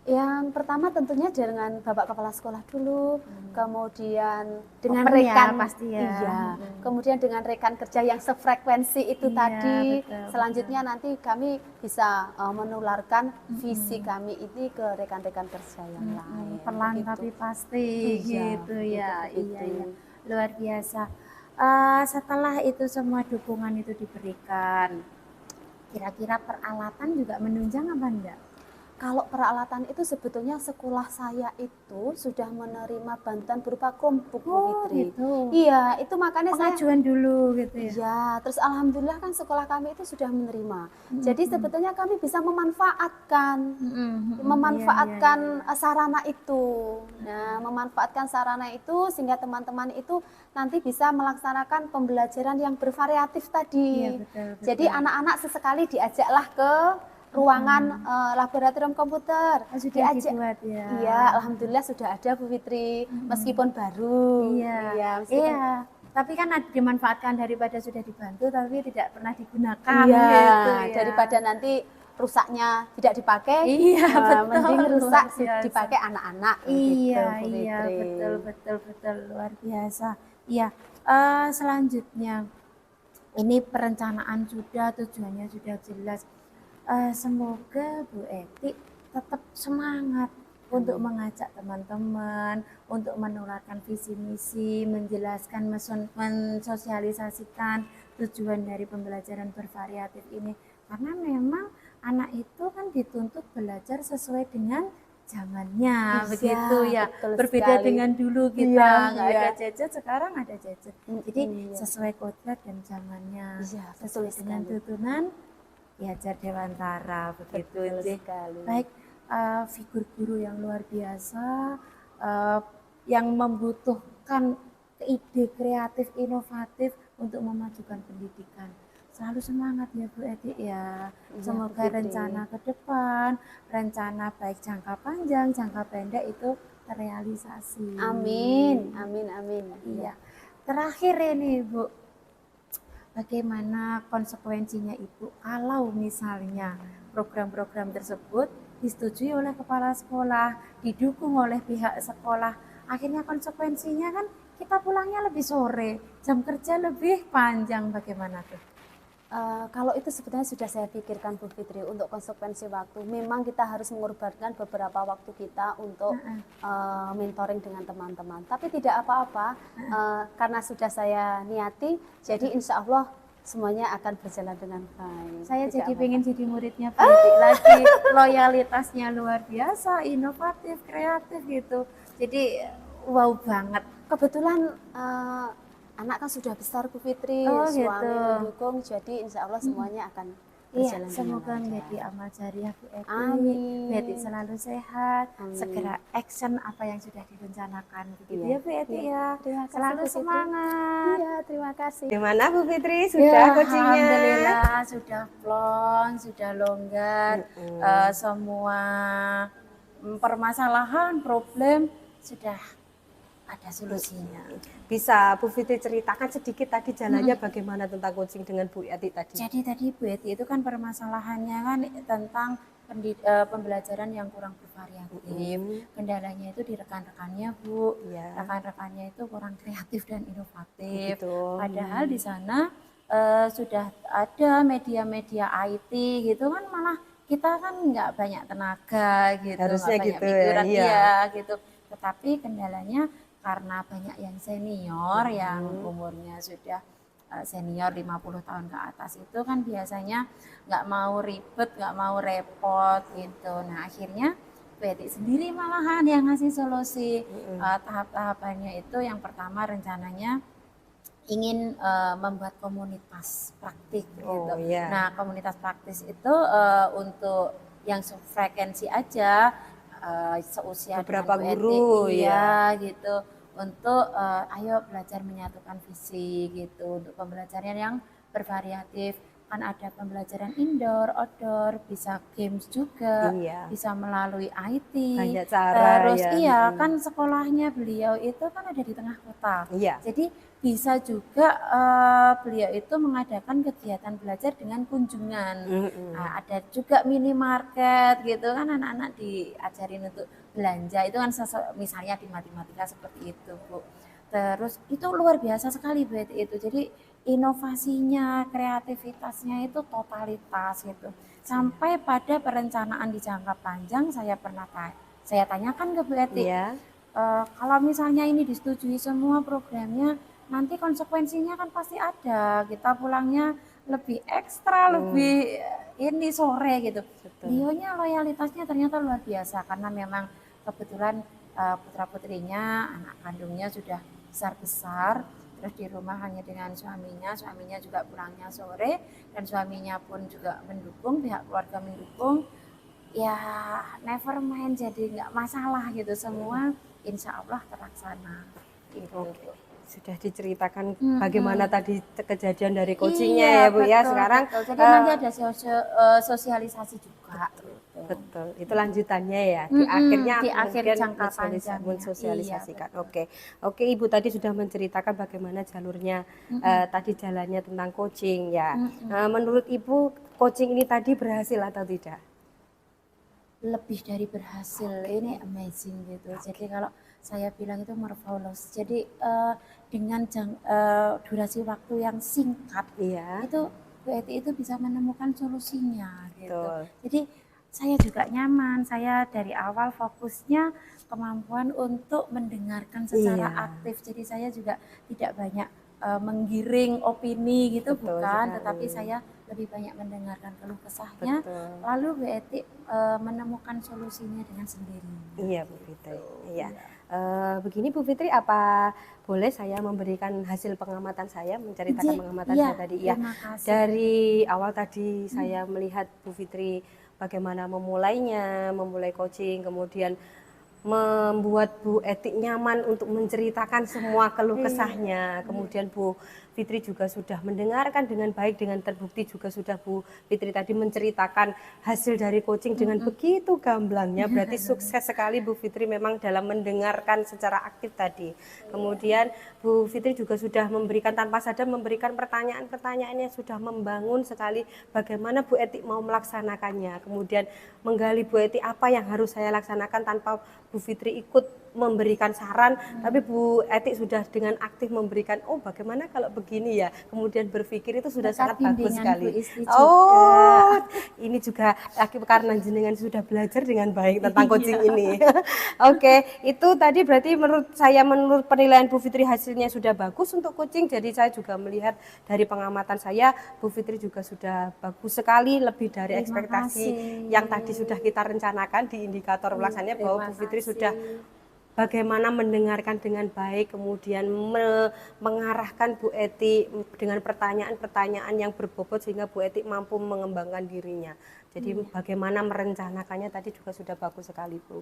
Yang pertama tentunya dengan Bapak Kepala Sekolah dulu, kemudian dengan Open ya, rekan pasti ya. iya, kemudian dengan rekan kerja yang sefrekuensi itu Iya, tadi. betul, Selanjutnya nanti kami bisa menularkan visi kami ini ke rekan-rekan kerja yang lain. Perlahan Begitu. tapi pasti Iya, gitu ya. begitu, Iya, begitu. iya. Luar biasa. Setelah itu semua dukungan itu diberikan, kira-kira peralatan juga menunjang apa enggak? Kalau peralatan itu sebetulnya sekolah saya itu sudah menerima bantuan berupa Chromebook, Bu Fitri. gitu. Iya, itu makanya saya Pengajuan dulu gitu ya. iya, terus alhamdulillah kan sekolah kami itu sudah menerima. Jadi sebetulnya kami bisa memanfaatkan sarana itu. Nah, memanfaatkan sarana itu sehingga teman-teman itu nanti bisa melaksanakan pembelajaran yang bervariatif tadi. Iya, betul, betul. Jadi anak-anak sesekali diajaklah ke ruangan laboratorium komputer. Sudah dibuat ya. Iya, alhamdulillah sudah ada Bu Fitri, meskipun baru. Iya, meskipun iya. Tapi kan dimanfaatkan daripada sudah dibantu tapi tidak pernah digunakan iya, gitu ya. daripada nanti rusaknya tidak dipakai, Iya, betul. mending rusak Luar biasa. dipakai anak-anak. Iya, gitu, Bu iya, Fitri. betul, luar biasa. Iya, selanjutnya ini perencanaan sudah, tujuannya sudah jelas. Semoga Bu Eti tetap semangat untuk mengajak teman-teman, untuk menularkan visi misi, menjelaskan, mensosialisasikan tujuan dari pembelajaran bervariatif ini. Karena memang anak itu kan dituntut belajar sesuai dengan zamannya, Iya, begitu ya. betul Berbeda sekali. dengan dulu kita Iya, nggak iya. ada gadget, sekarang ada gadget. Jadi iya. sesuai kodrat dan zamannya, Iya, betul sesuai dengan sekali. tuntunan Diajar Dewantara, begitu Betul sih. sekali. Baik, figur guru yang luar biasa, yang membutuhkan ide kreatif, inovatif untuk memajukan pendidikan. Selalu semangat ya Bu Eti ya. Iya, Semoga Bu Fitri. rencana ke depan, rencana baik jangka panjang, jangka pendek itu terrealisasi. Amin, amin, amin. Iya. Terakhir ini Bu, bagaimana konsekuensinya Ibu kalau misalnya program-program tersebut disetujui oleh kepala sekolah, didukung oleh pihak sekolah, akhirnya konsekuensinya kan kita pulangnya lebih sore, jam kerja lebih panjang, bagaimana tuh? Kalau itu sebetulnya sudah saya pikirkan Bu Fitri, untuk konsekuensi waktu. Memang kita harus mengorbankan beberapa waktu kita untuk mentoring dengan teman-teman. Tapi tidak apa-apa, karena sudah saya niati, jadi insya Allah semuanya akan berjalan dengan baik. Saya Tidak jadi apa-apa. pengen jadi muridnya Bu Eti lagi, loyalitasnya luar biasa, inovatif, kreatif gitu. Jadi wow banget. Kebetulan anak kan sudah besar Bu Fitri, Oh, suami gitu. mendukung, jadi insya Allah semuanya akan Iya, berjalan semoga dengan lancar. menjadi amal jariah Bu Eti. Amin. Bu Eti selalu sehat, Amin. segera action apa yang sudah direncanakan. Begitu Iya. ya Bu Eti Iya. ya. Terima kasih, Selalu Bu Fitri. semangat. Iya, terima kasih. Gimana Bu Fitri? Ya, Sudah coachingnya? Alhamdulillah sudah plong, sudah longgar. Semua permasalahan, problem sudah ada solusinya. Bisa Bu Fitri ceritakan sedikit tadi jalannya bagaimana tentang coaching dengan Bu Eti tadi? Jadi tadi Bu Eti itu kan permasalahannya kan tentang pembelajaran yang kurang bervariatif. Kendalanya itu di rekan-rekannya Bu. Iya. Rekan-rekannya itu kurang kreatif dan inovatif. Gitu. Padahal di sana sudah ada media-media IT gitu kan, malah kita kan nggak banyak tenaga gitu, Harusnya nggak banyak gitu ya, pikiran, iya. iya gitu. Tetapi kendalanya karena banyak yang senior yang umurnya sudah senior 50 tahun ke atas, itu kan biasanya nggak mau ribet, nggak mau repot gitu. Nah akhirnya Betty sendiri malahan yang ngasih solusi. Tahap-tahapannya itu yang pertama rencananya ingin membuat komunitas praktik gitu. iya. Nah komunitas praktis itu untuk yang frekuensi aja, seusia Beberapa dengan Bu Eti, guru, iya gitu, untuk ayo belajar menyatukan visi gitu, untuk pembelajaran yang bervariatif. Kan ada pembelajaran indoor, outdoor, bisa games juga, Iya. bisa melalui IT. Banyak cara, Terus ya. iya kan sekolahnya beliau itu kan ada di tengah kota. Iya. Jadi bisa juga beliau itu mengadakan kegiatan belajar dengan kunjungan. Nah, ada juga minimarket gitu kan, anak-anak diajarin untuk belanja. Itu kan misalnya di matematika seperti itu, Bu. Terus itu luar biasa sekali Bu itu. Jadi inovasinya, kreativitasnya itu totalitas gitu. Sampai pada perencanaan di jangka panjang saya tanyakan ke Bu Eti. Iya. Kalau misalnya ini disetujui semua programnya, nanti konsekuensinya kan pasti ada. Kita pulangnya lebih ekstra, lebih ini sore gitu. Beliaunya loyalitasnya ternyata luar biasa karena memang kebetulan putra-putrinya, anak kandungnya sudah besar-besar. Terus di rumah hanya dengan suaminya juga pulangnya sore, dan suaminya pun juga mendukung, pihak keluarga mendukung. Ya never mind, jadi nggak masalah gitu, semua insya Allah terlaksana gitu. Oke. Sudah diceritakan bagaimana tadi kejadian dari coachingnya Iya, ya Bu ya. betul, Sekarang betul. Jadi nanti ada sosialisasi juga gitu. Betul, itu lanjutannya ya. Di akhirnya di akhir kemudian jangka panjangnya. mensosialisasikan. Iya, Oke, oke Ibu tadi sudah menceritakan bagaimana jalurnya, tadi jalannya tentang coaching ya. Menurut Ibu coaching ini tadi berhasil atau tidak? Lebih dari berhasil, ini amazing gitu. Jadi kalau saya bilang itu marvelous. Jadi dengan durasi waktu yang singkat, Iya. itu Bu Eti itu bisa menemukan solusinya gitu. Betul. Jadi saya juga nyaman. Saya dari awal fokusnya kemampuan untuk mendengarkan secara Iya. aktif. Jadi saya juga tidak banyak menggiring opini gitu, Betul bukan, sekali. tetapi saya lebih banyak mendengarkan keluh kesahnya, Betul. lalu Bu Eti menemukan solusinya dengan sendirinya. Iya Bu Fitri. Iya. Begini Bu Fitri, apa boleh saya memberikan hasil pengamatan saya, menceritakan Iya, pengamatan iya, saya tadi ya. terima kasih. Dari awal tadi saya melihat Bu Fitri bagaimana memulai coaching, kemudian membuat Bu Eti nyaman untuk menceritakan semua keluh kesahnya. Kemudian Bu Fitri juga sudah mendengarkan dengan baik, dengan terbukti juga sudah Bu Fitri tadi menceritakan hasil dari coaching dengan begitu gamblangnya. Berarti sukses sekali Bu Fitri memang dalam mendengarkan secara aktif tadi. Kemudian Bu Fitri juga sudah memberikan, tanpa sadar memberikan pertanyaan-pertanyaan yang sudah membangun sekali bagaimana Bu Eti mau melaksanakannya. Kemudian menggali Bu Eti apa yang harus saya laksanakan tanpa Bu Fitri ikut memberikan saran, tapi Bu Eti sudah dengan aktif memberikan, oh bagaimana kalau begini ya, kemudian berpikir itu sudah sangat bagus sekali. Oh, ini juga karena jenengan sudah belajar dengan baik tentang coaching ini. Oke, itu tadi berarti menurut penilaian Bu Fitri hasilnya sudah bagus untuk coaching, jadi saya juga melihat dari pengamatan saya, Bu Fitri juga sudah bagus sekali, lebih dari ekspektasi yang tadi sudah kita rencanakan di indikator pelaksananya, bahwa Bu Fitri sudah bagaimana mendengarkan dengan baik, kemudian mengarahkan Bu Eti dengan pertanyaan-pertanyaan yang berbobot sehingga Bu Eti mampu mengembangkan dirinya. Jadi bagaimana merencanakannya tadi juga sudah bagus sekali Bu.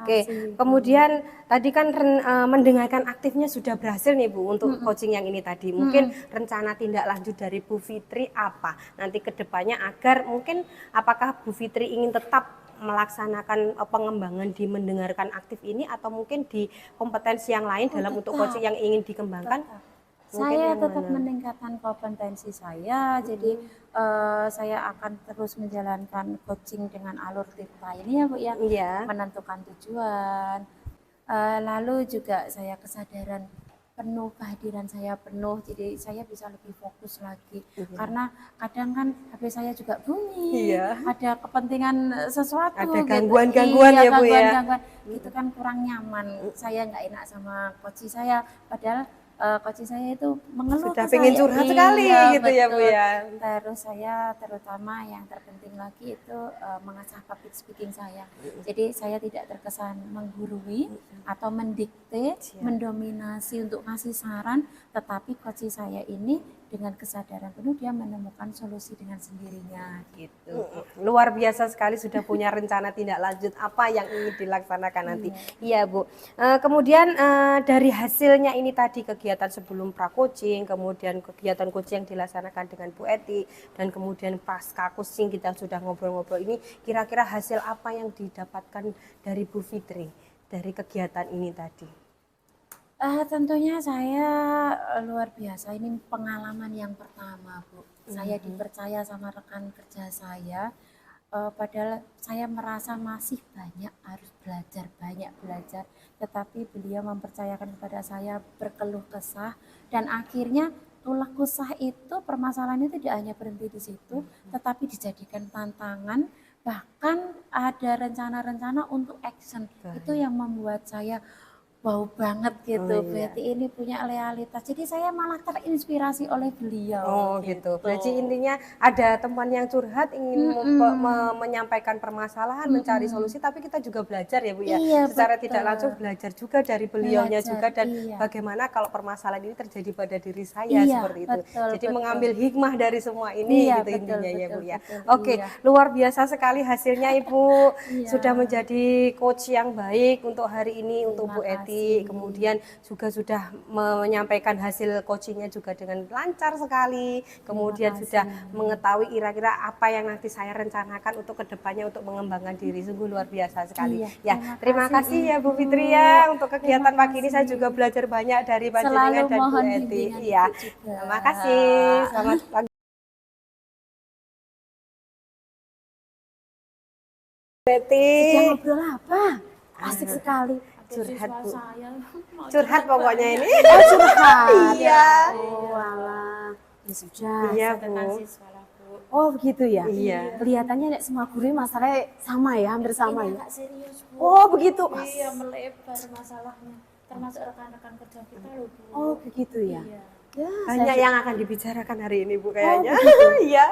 Oke, kemudian tadi kan mendengarkan aktifnya sudah berhasil nih Bu untuk coaching yang ini tadi. Mungkin rencana tindak lanjut dari Bu Fitri apa nanti ke depannya, agar mungkin apakah Bu Fitri ingin tetap melaksanakan pengembangan di mendengarkan aktif ini, atau mungkin di kompetensi yang lain dalam untuk coaching yang ingin dikembangkan? Saya tetap meningkatkan kompetensi saya, jadi saya akan terus menjalankan coaching dengan alur tirta ini ya Bu ya, menentukan tujuan, lalu juga saya kesadaran penuh, kehadiran saya penuh, jadi saya bisa lebih fokus lagi. Karena kadang kan HP saya juga bunyi, ada kepentingan sesuatu, ada gangguan-gangguan ya Bu ya. Gangguan, itu kan kurang nyaman. Saya nggak enak sama coach saya, padahal coach saya itu mengeluh, sudah pengen curhat sekali gitu ya Bu ya. Terus saya terutama yang terpenting lagi itu mengasah public speaking saya. Jadi saya tidak terkesan menggurui atau mendikte, mendominasi untuk ngasih saran, tetapi coach saya ini dengan kesadaran penuh dia menemukan solusi dengan sendirinya gitu. Luar biasa sekali, sudah punya rencana tindak lanjut apa yang ingin dilaksanakan nanti. Iya Bu. Kemudian dari hasilnya ini tadi, kegiatan sebelum pra coaching, kemudian kegiatan coaching yang dilaksanakan dengan Bu Eti, dan kemudian pasca coaching kita sudah ngobrol-ngobrol ini, kira-kira hasil apa yang didapatkan dari Bu Fitri dari kegiatan ini tadi? Tentunya saya luar biasa, ini pengalaman yang pertama Bu. Saya dipercaya sama rekan kerja saya, padahal saya merasa masih harus banyak belajar, tetapi beliau mempercayakan kepada saya berkeluh kesah, dan akhirnya keluh kesah itu, permasalahan itu tidak hanya berhenti di situ, tetapi dijadikan tantangan, bahkan ada rencana-rencana untuk action. Itu yang membuat saya wow banget gitu, berarti ini punya realitas. Jadi saya malah terinspirasi oleh beliau. Oh gitu. Berarti intinya ada teman yang curhat ingin menyampaikan permasalahan, mencari solusi, tapi kita juga belajar ya Bu ya. Secara tidak langsung belajar juga dari beliaunya juga, dan bagaimana kalau permasalahan ini terjadi pada diri saya seperti itu. Jadi mengambil hikmah dari semua ini gitu intinya ya Bu ya. Oke, luar biasa sekali hasilnya Ibu. Sudah menjadi coach yang baik untuk hari ini untuk Bu Eti. baik, kemudian juga sudah menyampaikan hasil coachingnya juga dengan lancar sekali, kemudian sudah mengetahui kira-kira apa yang nanti saya rencanakan untuk kedepannya untuk mengembangkan diri. Sungguh luar biasa sekali. Ya, terima kasih ya Bu Fitri ya untuk kegiatan pagi ini. Saya juga belajar banyak dari Panjenengan dan Bu Eti. Iya, terima kasih. Selamat pagi. Betty. Sedang ngobrol apa? Asik sekali. Curhat Bu. Saya. Curhat pokoknya ini. Oh, curhat. Iya. Oh, alah. Ya sudah. Iya, saya tentang Bu. siswa lah, Bu. Oh, begitu ya? Iya. Kelihatannya nek semua guru masalahnya sama ya, hampir sama ya. Agak serius, Bu. Oh, begitu. Iya, melebar masalahnya. Termasuk rekan-rekan kerja kita loh, Bu. Oh, begitu ya. Iya. Ya, Banyak yang akan dibicarakan hari ini Bu kayaknya. Iya.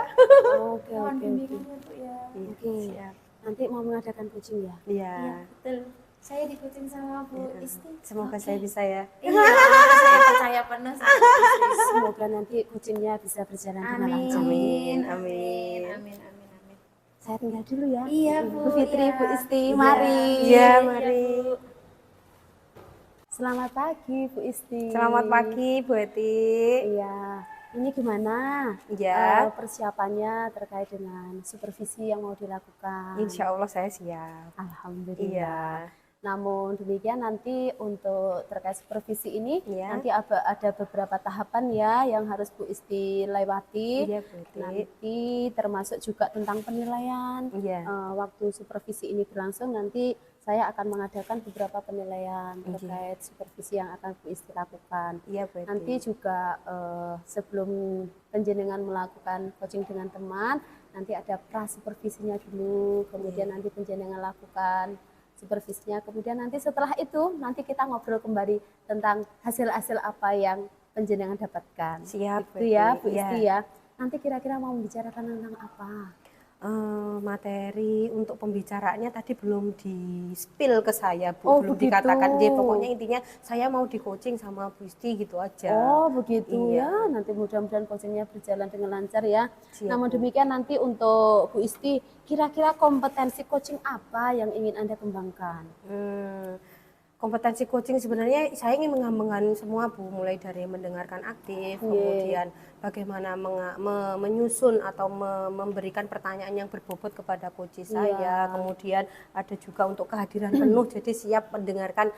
Oke, Mohon oke, oke. bimbingan ya, Bu ya. Oke. Nanti mau mengadakan coaching ya? Iya. Iya, betul. Saya dikucing sama Bu Isti. Semoga saya bisa ya. Iya, saya percaya penuh sama Bu Isti. Semoga nanti coachingnya bisa berjalan dengan lancar. Amin. Amin, amin, amin. Saya tinggal dulu ya. Iya, Bu. Bu Fitri, Iya. Bu Isti, mari. Iya, mari. Selamat pagi, Bu Isti. Selamat pagi Bu Eti. Iya. Ini gimana Iya. persiapannya terkait dengan supervisi yang mau dilakukan? Insya Allah saya siap. Alhamdulillah. Iya. Namun demikian nanti untuk terkait supervisi ini Iya. nanti ada beberapa tahapan ya yang harus Bu Isti lewati. Iya Bu Eti. Nanti termasuk juga tentang penilaian. Iya. Waktu supervisi ini berlangsung nanti saya akan mengadakan beberapa penilaian Iya. terkait supervisi yang akan Bu Isti lakukan. Iya Bu Eti. Nanti juga sebelum penjenengan melakukan coaching dengan teman, nanti ada pra supervisinya dulu, kemudian nanti penjenengan lakukan supervisinya, kemudian nanti setelah itu nanti kita ngobrol kembali tentang hasil-hasil apa yang penjenengan dapatkan. Siap Itu ya Bu Iya. Isti ya. Nanti kira-kira mau membicarakan tentang apa? Materi untuk pembicaraannya tadi belum di-spill ke saya Bu, Oh, belum begitu. dikatakan. Jadi pokoknya intinya saya mau di coaching sama Bu Isti gitu aja. Oh begitu Iya. ya, nanti mudah-mudahan coachingnya berjalan dengan lancar ya. Siap, Namun Bu. demikian nanti untuk Bu Isti, kira-kira kompetensi coaching apa yang ingin Anda kembangkan? Kompetensi coaching sebenarnya saya ingin mengembangkan semua Bu, mulai dari mendengarkan aktif, kemudian bagaimana menyusun atau memberikan pertanyaan yang berbobot kepada coach saya, kemudian ada juga untuk kehadiran penuh, jadi siap mendengarkan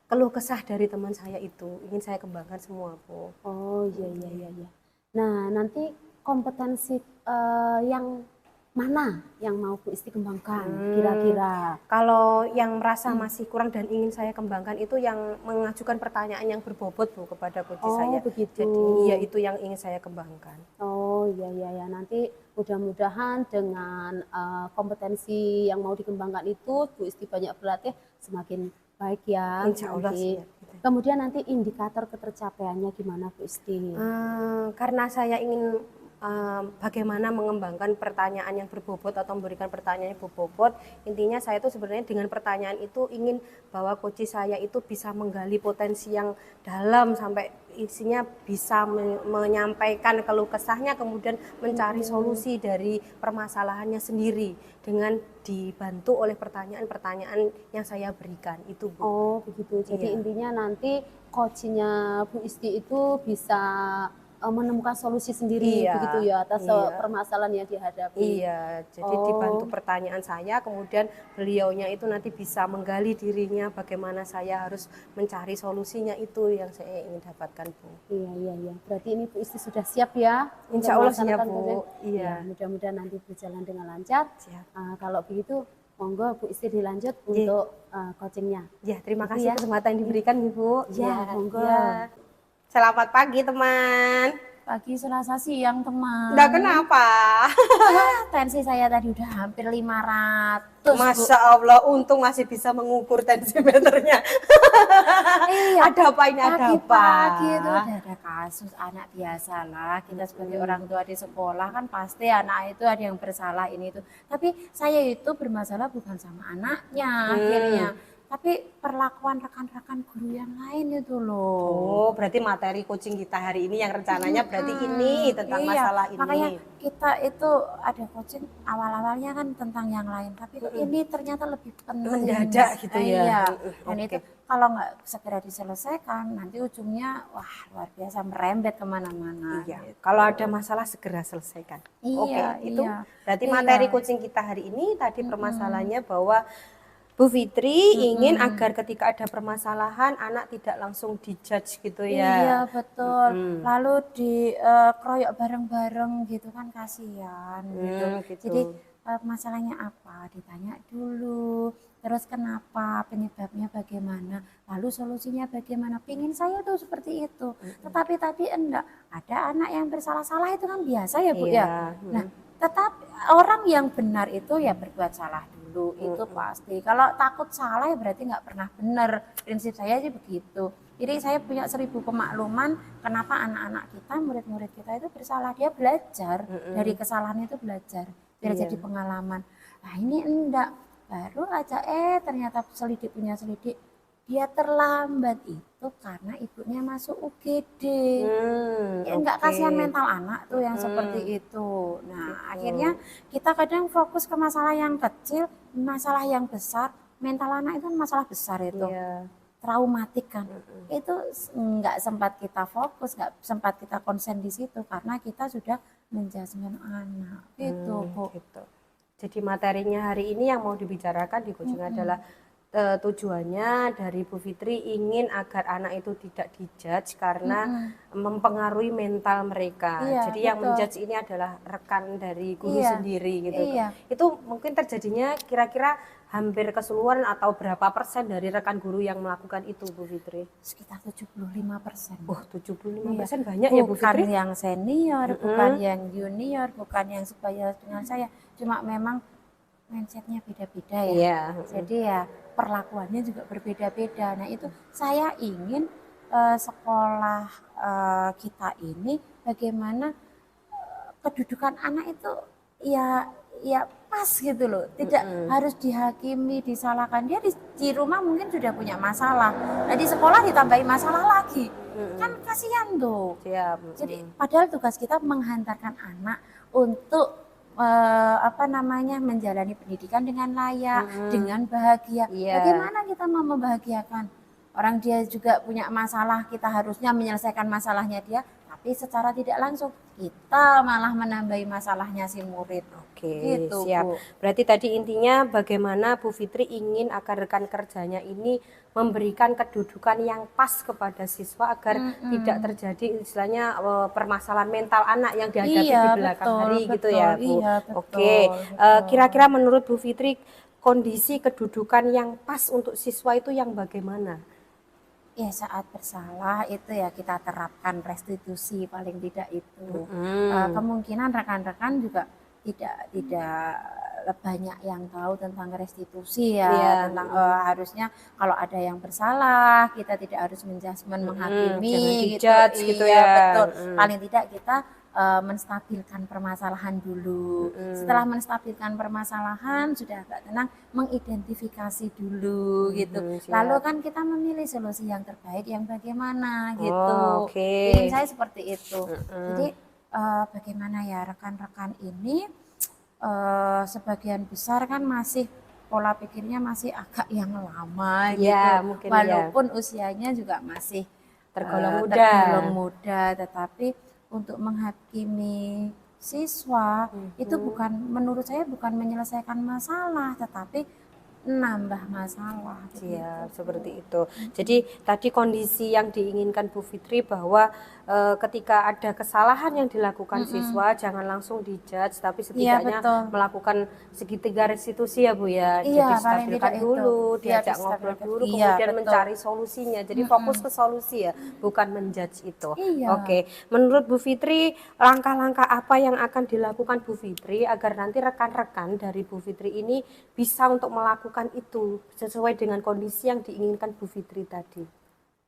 keluh kesah dari teman saya itu, ingin saya kembangkan semua Bu. Oh iya. Nah nanti kompetensi yang mana yang mau Bu Isti kembangkan kira-kira? Kalau yang merasa masih kurang dan ingin saya kembangkan itu yang mengajukan pertanyaan yang berbobot Bu kepada coach saya. Begitu. Jadi iya itu yang ingin saya kembangkan. Oh iya. Nanti mudah-mudahan dengan kompetensi yang mau dikembangkan itu Bu Isti banyak berlatih semakin baik ya. Insya Allah nanti. siap. Kemudian nanti indikator ketercapaiannya gimana Bu Isti? Karena saya ingin bagaimana mengembangkan pertanyaan yang berbobot atau memberikan pertanyaan yang berbobot, intinya saya itu sebenarnya dengan pertanyaan itu ingin bahwa coach saya itu bisa menggali potensi yang dalam sampai isinya bisa menyampaikan keluh kesahnya, kemudian mencari solusi dari permasalahannya sendiri dengan dibantu oleh pertanyaan-pertanyaan yang saya berikan itu Bu. Oh begitu, jadi Iya. intinya nanti coachnya Bu Isti itu bisa menemukan solusi sendiri Iya, begitu ya atas iya. permasalahan yang dihadapi. Iya, jadi dibantu pertanyaan saya, kemudian beliaunya itu nanti bisa menggali dirinya bagaimana saya harus mencari solusinya itu yang saya ingin dapatkan Bu. Iya. Berarti ini Bu Isti sudah siap ya? untuk Insya Allah siap melaksanakan Bu. coaching? Iya. Ya, mudah-mudahan nanti berjalan dengan lancar. Siap. Kalau begitu, monggo Bu Isti dilanjut untuk coachingnya. Ya, terima Gitu kasih ya. kesempatan yang diberikan Ibu. Ya, monggo. Ya. Selamat pagi teman. Pagi Selasa siang, teman. Udah kenapa? Tensi saya tadi udah hampir 500. Masya Allah, untung masih bisa mengukur tensimeternya. Iya. Ada apa ini? Ada apa? Pagi-pagi itu udah ada kasus anak biasa lah. Kita sebagai orang tua di sekolah kan pasti anak itu ada yang bersalah ini itu. Tapi saya itu bermasalah bukan sama anaknya akhirnya, tapi perlakuan rekan-rekan guru yang lain itu loh. Oh, berarti materi coaching kita hari ini yang rencananya berarti ini tentang masalah ini. Makanya kita itu ada coaching awal-awalnya kan tentang yang lain, tapi ini ternyata lebih penting. Mendadak gitu ya. Iya. Dan Oke. itu kalau nggak segera diselesaikan nanti ujungnya wah luar biasa merembet kemana-mana. Iya, gitu. kalau ada masalah segera selesaikan. Oke, Iya, itu iya. berarti Iya. materi coaching kita hari ini tadi permasalahannya bahwa Bu Fitri ingin agar ketika ada permasalahan anak tidak langsung dijudge gitu ya. Iya betul. Lalu dikeroyok bareng-bareng gitu kan kasihan gitu. gitu. Jadi masalahnya apa? Ditanya dulu. Terus kenapa? Penyebabnya bagaimana? Lalu solusinya bagaimana? Pingin saya tuh seperti itu. Tetapi tadi enggak. Ada anak yang bersalah-salah itu kan biasa ya Bu Iya. ya. Nah, tetapi orang yang benar itu ya berbuat salah dulu itu pasti. Kalau takut salah ya berarti nggak pernah benar. Prinsip saya sih begitu. Jadi saya punya 1000 pemakluman kenapa anak-anak kita, murid-murid kita itu bersalah. Dia belajar dari kesalahan itu belajar biar jadi pengalaman. Nah ini enggak, baru aja ternyata selidik punya selidik dia terlambat itu karena ibunya masuk UGD. Ya enggak kasihan mental anak tuh yang seperti itu. Nah akhirnya kita kadang fokus ke masalah yang kecil, masalah yang besar. Mental anak itu masalah besar itu. Iya. Traumatik kan. Itu enggak sempat kita fokus, enggak sempat kita konsen di situ karena kita sudah menjudgment anak. Gitu, Bu. Gitu. Jadi materinya hari ini yang mau dibicarakan di coaching adalah tujuannya dari Bu Fitri ingin agar anak itu tidak dijudge karena mempengaruhi mental mereka. Iya, Jadi yang betul. menjudge ini adalah rekan dari guru Iya, sendiri gitu. iya. Itu mungkin terjadinya kira-kira hampir keseluruhan atau berapa persen dari rekan guru yang melakukan itu Bu Fitri? Sekitar 75%. Oh 75% banyak ya Bu Bukan Fitri? yang senior, bukan yang junior, bukan yang sebaya dengan saya. Cuma memang mindsetnya beda-beda ya. Iya. Jadi ya perlakuannya juga berbeda-beda. Nah itu saya ingin sekolah kita ini bagaimana kedudukan anak itu ya pas gitu loh, tidak harus dihakimi, disalahkan. Dia di rumah mungkin sudah punya masalah, nah di sekolah ditambahi masalah lagi, kan kasihan tuh. Siap. Jadi padahal tugas kita menghantarkan anak untuk menjalani pendidikan dengan layak, dengan bahagia. Iya. Bagaimana kita mau membahagiakan orang dia juga punya masalah, kita harusnya menyelesaikan masalahnya dia, tapi secara tidak langsung kita malah menambahi masalahnya si murid. Oke, Gitu, siap. Bu. Berarti tadi intinya bagaimana Bu Fitri ingin agar rekan kerjanya ini memberikan kedudukan yang pas kepada siswa agar tidak terjadi istilahnya permasalahan mental anak yang dihadapi Iya, di belakang betul, hari gitu betul. ya Bu. Iya, betul, Oke, kira-kira menurut Bu Fitri kondisi kedudukan yang pas untuk siswa itu yang bagaimana? Ya saat bersalah itu ya kita terapkan restitusi paling tidak itu. Kemungkinan rekan-rekan juga tidak banyak yang tahu tentang restitusi ya, Iya. tentang harusnya kalau ada yang bersalah kita tidak harus menjudgment, menghakimi jangan gitu. dijudge gitu Iya, ya. betul. Paling tidak kita menstabilkan permasalahan dulu. Setelah menstabilkan permasalahan sudah agak tenang, mengidentifikasi dulu gitu. siap. Lalu kan kita memilih solusi yang terbaik yang bagaimana gitu. Oh, oke. Ingin saya seperti itu. Jadi bagaimana ya rekan-rekan ini sebagian besar kan masih pola pikirnya masih agak yang lama gitu. Ya, mungkin Walaupun usianya juga masih Tergolong muda. tergolong muda, tetapi untuk menghakimi siswa itu bukan, menurut saya bukan menyelesaikan masalah, tetapi nambah masalah. Siap, seperti itu. Jadi tadi kondisi yang diinginkan Bu Fitri bahwa ketika ada kesalahan yang dilakukan siswa jangan langsung dijudge, tapi setidaknya betul. melakukan segitiga restitusi ya Bu ya. Iya, Jadi paling stabilkan tidak dulu, itu. Iya, diajak ngobrol distabilkan. dulu, Iya, kemudian betul. mencari solusinya. Jadi fokus ke solusi ya, bukan menjudge itu. Iya. Oke, menurut Bu Fitri langkah-langkah apa yang akan dilakukan Bu Fitri agar nanti rekan-rekan dari Bu Fitri ini bisa untuk melakukan itu sesuai dengan kondisi yang diinginkan Bu Fitri tadi?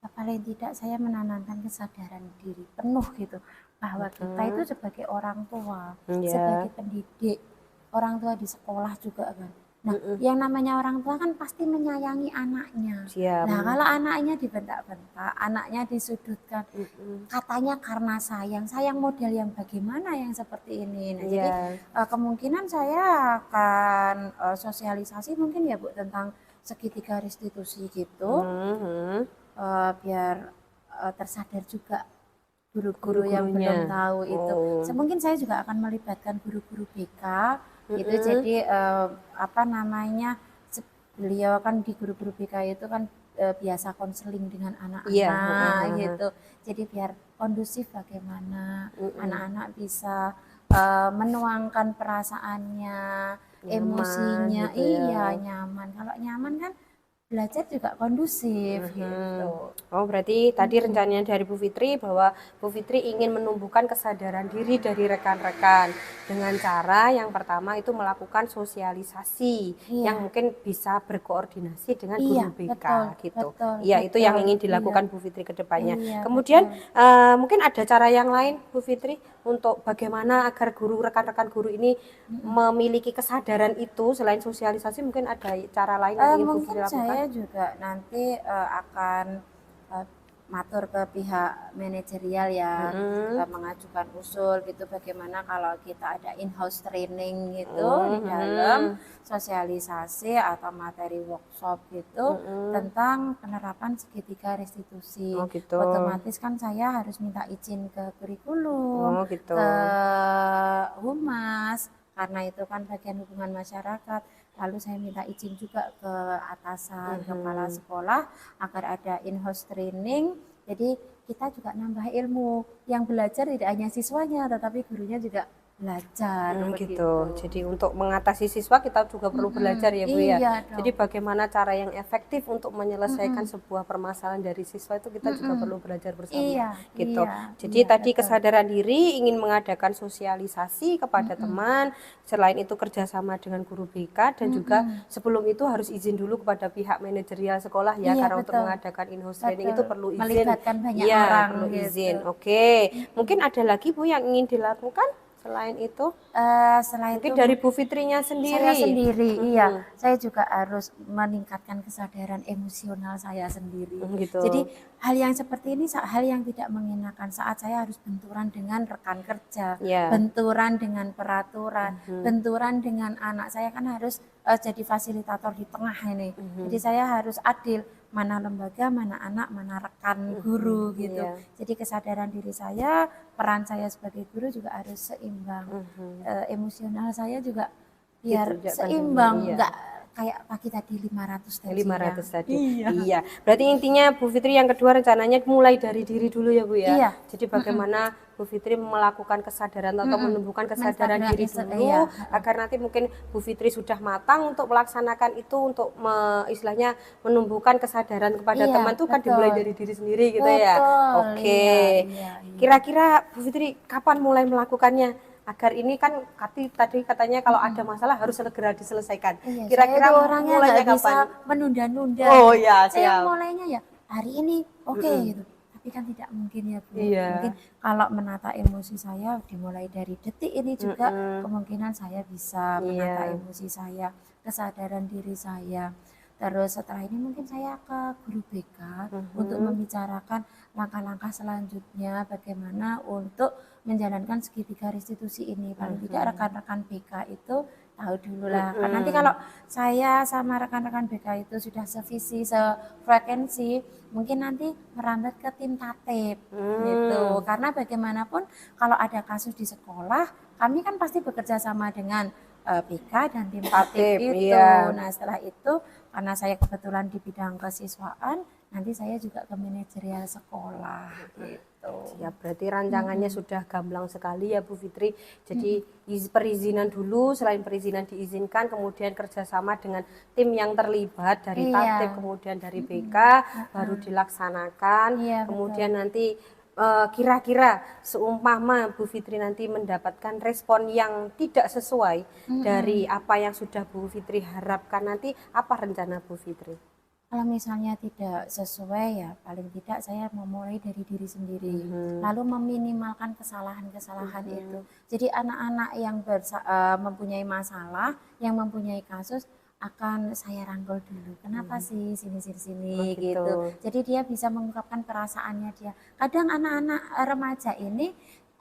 Paling tidak saya menanamkan kesadaran diri penuh gitu bahwa kita itu sebagai orang tua, Iya. sebagai pendidik, orang tua di sekolah juga kan. Nah, yang namanya orang tua kan pasti menyayangi anaknya. Siap. Nah, kalau anaknya dibentak-bentak, anaknya disudutkan, katanya karena sayang model yang bagaimana yang seperti ini. Nah, jadi kemungkinan saya akan sosialisasi mungkin ya Bu tentang segitiga restitusi gitu, biar tersadar juga guru-guru yang belum tahu itu. Mungkin saya juga akan melibatkan guru-guru BK gitu. Jadi apa namanya, beliau kan di guru-guru BK itu kan biasa konseling dengan anak-anak gitu. Jadi biar kondusif bagaimana anak-anak bisa menuangkan perasaannya, emosinya, gitu ya. iya nyaman. Kalau nyaman kan belajar juga kondusif gitu. Oh, berarti tadi rencananya dari Bu Fitri bahwa Bu Fitri ingin menumbuhkan kesadaran diri dari rekan-rekan dengan cara yang pertama itu melakukan sosialisasi yang mungkin bisa berkoordinasi dengan guru BK gitu. Iya, itu yang ingin dilakukan Bu Fitri ke depannya. Kemudian mungkin ada cara yang lain Bu Fitri untuk bagaimana agar guru rekan-rekan guru ini memiliki kesadaran itu selain sosialisasi, mungkin ada cara lain yang ingin Bu Fitri lakukan? Saya juga nanti akan matur ke pihak manajerial ya, mengajukan usul gitu bagaimana kalau kita ada in-house training gitu di dalam sosialisasi atau materi workshop gitu tentang penerapan segitiga restitusi. Otomatis kan saya harus minta izin ke kurikulum, ke humas, karena itu kan bagian hubungan masyarakat. Lalu saya minta izin juga ke atasan, kepala sekolah agar ada in-house training. Jadi kita juga nambah ilmu. Yang belajar tidak hanya siswanya, tetapi gurunya juga belajar. Gitu. Jadi untuk mengatasi siswa kita juga perlu belajar ya Bu ya. Jadi bagaimana cara yang efektif untuk menyelesaikan sebuah permasalahan dari siswa itu kita juga perlu belajar bersama. Gitu. Jadi tadi kesadaran diri, ingin mengadakan sosialisasi kepada teman, selain itu kerjasama dengan guru BK dan juga sebelum itu harus izin dulu kepada pihak manajerial sekolah ya, karena untuk mengadakan in-house training itu perlu izin. Melibatkan banyak orang. Perlu izin. Oke. Mungkin ada lagi Bu yang ingin dilakukan? Selain itu, selain mungkin itu dari Bu Fitrinya sendiri. Saya sendiri, iya. Saya juga harus meningkatkan kesadaran emosional saya sendiri. Gitu. Jadi hal yang seperti ini hal yang tidak mengenakan saat saya harus benturan dengan rekan kerja, benturan dengan peraturan, benturan dengan anak. Saya kan harus jadi fasilitator di tengah ini. Jadi saya harus adil. Mana lembaga, mana anak, mana rekan guru gitu. Jadi kesadaran diri saya, peran saya sebagai guru juga harus seimbang. Emosional saya juga biar seimbang, enggak kayak pagi tadi 500 tadi. 500 tadi. Iya. Berarti intinya Bu Fitri yang kedua rencananya mulai dari diri dulu ya Bu ya. Jadi bagaimana Bu Fitri melakukan kesadaran atau menumbuhkan kesadaran diri dulu agar nanti mungkin Bu Fitri sudah matang untuk melaksanakan itu, untuk istilahnya menumbuhkan kesadaran kepada teman tuh kan dimulai dari diri sendiri gitu ya. Oke. Kira-kira Bu Fitri kapan mulai melakukannya? Agar ini kan tadi katanya kalau ada masalah harus segera diselesaikan. Kira-kira orangnya mulainya kapan? Bisa menunda-nunda. Oh iya, saya mulainya ya hari ini gitu. Tapi kan tidak mungkin ya Bu. Mungkin kalau menata emosi saya dimulai dari detik ini juga kemungkinan saya bisa menata emosi saya, kesadaran diri saya. Terus setelah ini mungkin saya ke guru BK untuk membicarakan langkah-langkah selanjutnya bagaimana untuk menjalankan segitiga restitusi ini. Paling tidak rekan-rekan BK itu tahu dulu lah. Karena nanti kalau saya sama rekan-rekan BK itu sudah sevisi, sefrekuensi, mungkin nanti merambat ke tim tatip gitu. Karena bagaimanapun kalau ada kasus di sekolah, kami kan pasti bekerja sama dengan BK dan tim tatip itu. Nah setelah itu karena saya kebetulan di bidang kesiswaan, nanti saya juga ke manajerial sekolah gitu. Ya berarti rancangannya sudah gamblang sekali ya Bu Fitri. Jadi perizinan dulu, selain perizinan diizinkan, kemudian kerjasama dengan tim yang terlibat dari tatip, kemudian dari BK, baru dilaksanakan. Kemudian nanti kira-kira seumpama Bu Fitri nanti mendapatkan respon yang tidak sesuai dari apa yang sudah Bu Fitri harapkan, nanti apa rencana Bu Fitri? Kalau misalnya tidak sesuai ya paling tidak saya memulai dari diri sendiri, lalu meminimalkan kesalahan-kesalahan itu. Jadi anak-anak yang mempunyai masalah, yang mempunyai kasus akan saya rangkul dulu. Kenapa sih sini gitu. Jadi dia bisa mengungkapkan perasaannya dia. Kadang anak-anak remaja ini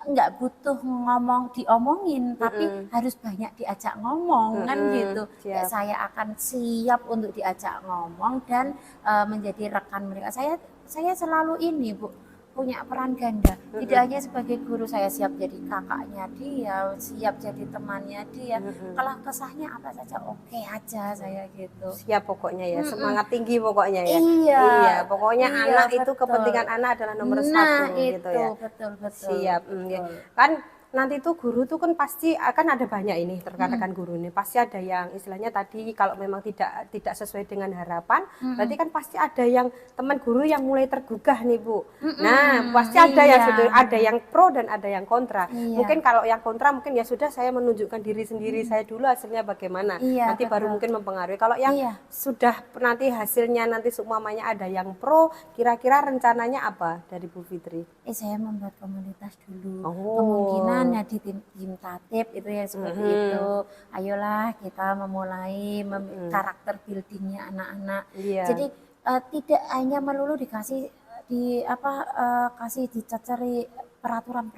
nggak butuh ngomong diomongin, tapi harus banyak diajak ngomong kan gitu. Ya, saya akan siap untuk diajak ngomong dan menjadi rekan mereka. Saya selalu ini Bu, punya peran ganda. Tidak hanya sebagai guru, saya siap jadi kakaknya dia, siap jadi temannya dia. Kalau kesahnya apa saja oke aja saya gitu. Siap pokoknya ya, semangat tinggi pokoknya ya. Iya, pokoknya iya, anak itu betul. kepentingan anak adalah nomor Nah, satu itu, gitu ya. betul. Siap. Kan nanti tuh guru tuh kan pasti akan ada banyak ini rekan-rekan guru ini, pasti ada yang istilahnya tadi kalau memang tidak sesuai dengan harapan, berarti kan pasti ada yang teman guru yang mulai tergugah nih Bu. Nah pasti ada yang sudah, ada yang pro dan ada yang kontra. Mungkin kalau yang kontra mungkin ya sudah, saya menunjukkan diri sendiri saya dulu, hasilnya bagaimana, nanti baru mungkin mempengaruhi. Kalau yang sudah nanti hasilnya nanti seumpamanya ada yang pro, kira-kira rencananya apa dari Bu Fitri? Saya membuat komunitas dulu. Kemungkinan ya di tim tatip itu ya seperti itu. Ayolah kita memulai karakter buildingnya anak-anak. Jadi tidak hanya melulu dikasih kasih diceceri peraturan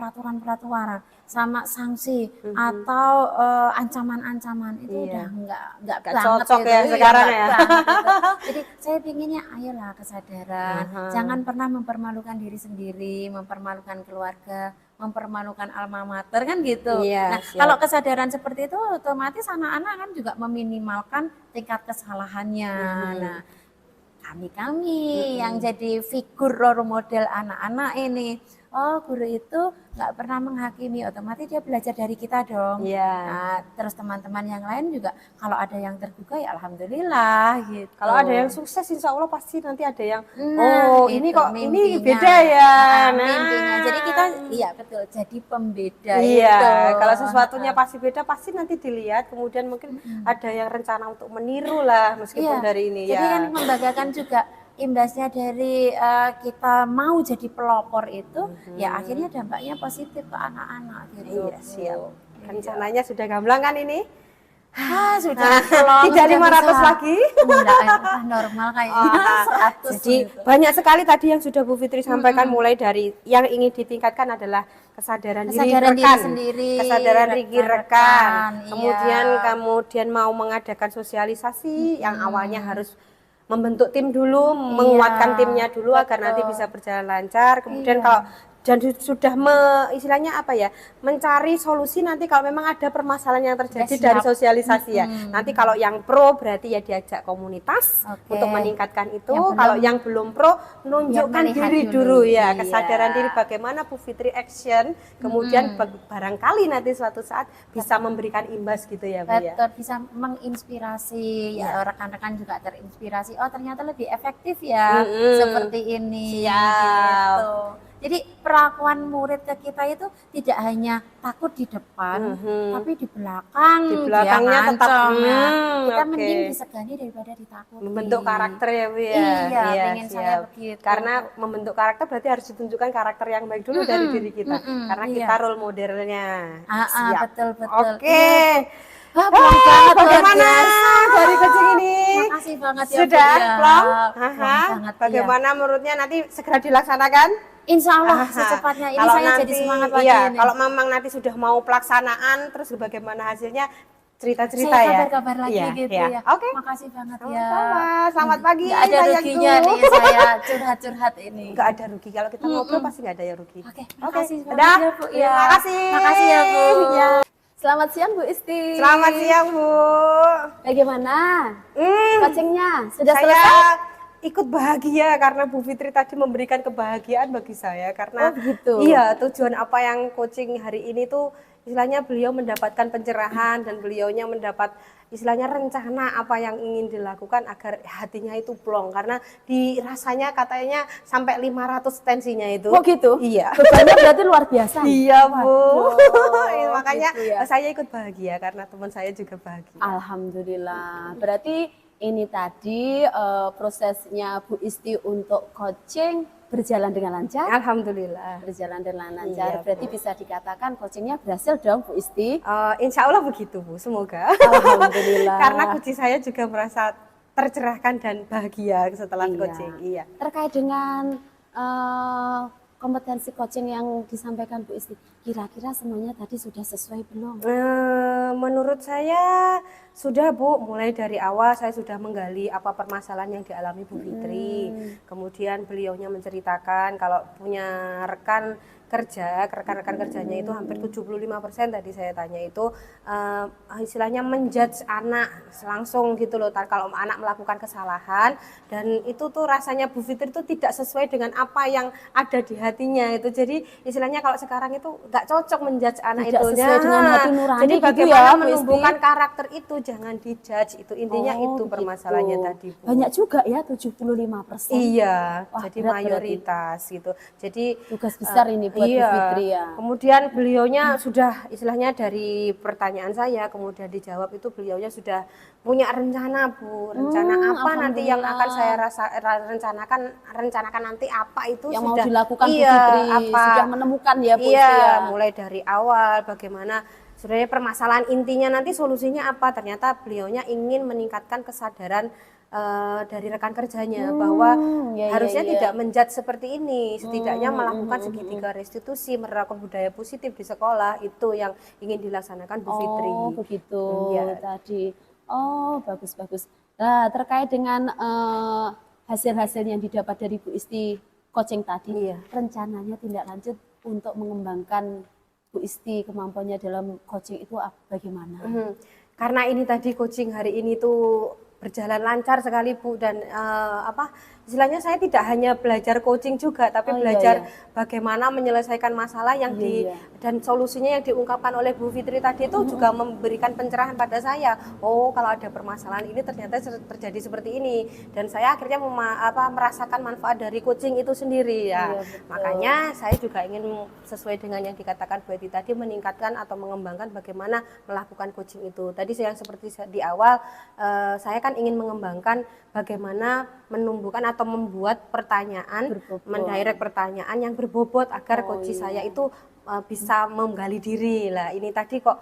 sama sanksi atau ancaman-ancaman itu udah enggak banget cocok gitu, ya sekarang ya. Gitu. Jadi saya pinginnya ayolah kesadaran, jangan pernah mempermalukan diri sendiri, mempermalukan keluarga, mempermalukan alma mater kan gitu. Nah, kalau kesadaran seperti itu otomatis anak-anak kan juga meminimalkan tingkat kesalahannya. Nah, kami yang jadi figur role model anak-anak ini, oh guru itu nggak pernah menghakimi, otomatis dia belajar dari kita dong. Nah, terus teman-teman yang lain juga kalau ada yang tergugah ya alhamdulillah gitu. Kalau ada yang sukses insya Allah pasti nanti ada yang ini kok mimpinya, ini beda ya. Mimpinya. Jadi kita iya betul, jadi pembeda. Kalau sesuatunya pasti beda, pasti nanti dilihat, kemudian mungkin ada yang rencana untuk meniru lah meskipun dari ini. Jadi kan membanggakan juga imbasnya dari kita mau jadi pelopor itu, ya akhirnya dampaknya positif ke anak-anak gitu. Iya, siap. Rencananya sudah gamblang kan ini? Sudah tidak 500 lagi? Enggak, normal kayaknya 100. Jadi banyak sekali tadi yang sudah Bu Fitri sampaikan, mulai dari yang ingin ditingkatkan adalah kesadaran diri rekan, kesadaran diri rekan, kemudian mau mengadakan sosialisasi yang awalnya harus membentuk tim dulu, menguatkan timnya dulu agar nanti bisa berjalan lancar. Kemudian kalau dan sudah istilahnya apa ya, mencari solusi nanti kalau memang ada permasalahan yang terjadi dari sosialisasi ya. Nanti kalau yang pro berarti ya diajak komunitas untuk meningkatkan itu. Kalau yang belum pro menunjukkan diri dulu ya, kesadaran diri bagaimana Bu Fitri action, kemudian barangkali nanti suatu saat bisa memberikan imbas gitu ya Bu ya. Betul, bisa menginspirasi ya, rekan-rekan juga terinspirasi. Oh ternyata lebih efektif ya seperti ini. Gitu. Jadi perlakuan murid ke kita itu tidak hanya takut di depan, tapi di belakang. Di belakangnya tetap kita mending disegani daripada ditakuti. Membentuk karakter ya Bu ya. Iya, ingin saya begitu. Karena membentuk karakter berarti harus ditunjukkan karakter yang baik dulu dari diri kita. Karena kita role modelnya. Betul. Oke. Bagaimana dari kucing ini? Makasih banget ya. Sudah plong? Bagaimana menurutnya nanti segera dilaksanakan? Insya Allah secepatnya ini saya jadi semangat lagi ini. Kalau memang nanti sudah mau pelaksanaan, terus bagaimana hasilnya, cerita-cerita ya. Kabar-kabar lagi gitu ya. Oke. Makasih banget ya. Sama-sama. Selamat pagi. Gak ada ruginya nih saya curhat-curhat ini. Gak ada rugi. Kalau kita ngobrol pasti gak ada yang rugi. Oke. Makasih banget ya Bu. Terima kasih. Makasih ya Bu. Selamat siang Bu Isti. Selamat siang Bu. Bagaimana? Coachingnya sudah Saya selesai? ikut bahagia karena Bu Fitri tadi memberikan kebahagiaan bagi saya karena gitu. Iya, tujuan apa yang coaching hari ini tuh istilahnya beliau mendapatkan pencerahan dan beliaunya mendapat istilahnya rencana apa yang ingin dilakukan agar hatinya itu plong, karena dirasanya katanya sampai 500 tensinya itu. Oh gitu? Iya. Bebannya berarti luar biasa. Iya Bu. Makanya gitu ya. saya ikut bahagia karena teman saya juga bahagia. Alhamdulillah. Berarti ini tadi prosesnya Bu Isti untuk coaching berjalan dengan lancar. Alhamdulillah. Berjalan dengan lancar. Iya, berarti bisa dikatakan coachingnya berhasil dong Bu Isti. Insya Allah begitu Bu, semoga. Alhamdulillah. Karena coaching saya juga merasa tercerahkan dan bahagia setelah coaching. Iya. Terkait dengan kompetensi coaching yang disampaikan Bu Isti, kira-kira semuanya tadi sudah sesuai belum? Menurut saya sudah Bu, mulai dari awal saya sudah menggali apa permasalahan yang dialami Bu Fitri. Kemudian beliaunya menceritakan kalau punya rekan rekan-rekan kerjanya itu hampir 75% tadi saya tanya itu istilahnya menjudge anak langsung gitu loh. Kalau anak melakukan kesalahan dan itu tuh rasanya Bu Fitri itu tidak sesuai dengan apa yang ada di hatinya itu. Jadi istilahnya kalau sekarang itu nggak cocok menjudge anak Tidak itu. sesuai dengan hati nurani Jadi gitu bagaimana ya, Bu menumbuhkan Isti? karakter itu jangan dijudge itu intinya itu begitu. permasalahannya tadi Bu. Banyak juga ya 75%. Iya, Wah, jadi berat mayoritas gitu. Jadi Tugas besar ini buat Bu iya. Fitri ya. Kemudian beliaunya sudah istilahnya dari pertanyaan saya kemudian dijawab itu beliaunya sudah punya rencana Bu. Rencana apa nanti yang akan saya rencanakan nanti apa itu Yang sudah mau dilakukan Bu iya, Fitri apa sudah menemukan ya Bu iya, Isti ya. mulai dari awal bagaimana sebenarnya permasalahan intinya nanti solusinya apa. Ternyata beliaunya ingin meningkatkan kesadaran dari rekan kerjanya bahwa ya, harusnya ya. tidak menjudge seperti ini, setidaknya melakukan segitiga restitusi, menerapkan budaya positif di sekolah itu yang ingin dilaksanakan Bu Fitri. Oh begitu Iya. tadi. Oh bagus-bagus. Nah terkait dengan hasil-hasil yang didapat dari Bu Isti coaching tadi, Iya. rencananya tindak lanjut untuk mengembangkan Bu Isti kemampuannya dalam coaching itu bagaimana? Karena ini tadi coaching hari ini tuh berjalan lancar sekali Bu dan istilahnya saya tidak hanya belajar coaching juga tapi belajar bagaimana menyelesaikan masalah yang dan solusinya yang diungkapkan oleh Bu Fitri tadi itu juga memberikan pencerahan pada saya. Oh, kalau ada permasalahan ini ternyata terjadi seperti ini dan saya akhirnya merasakan manfaat dari coaching itu sendiri ya. Makanya saya juga ingin sesuai dengan yang dikatakan Bu Eti tadi meningkatkan atau mengembangkan bagaimana melakukan coaching itu. Tadi yang seperti di awal saya kan ingin mengembangkan bagaimana menumbuhkan atau membuat pertanyaan, mendirect pertanyaan yang berbobot agar coach saya itu bisa menggali diri lah. Ini tadi kok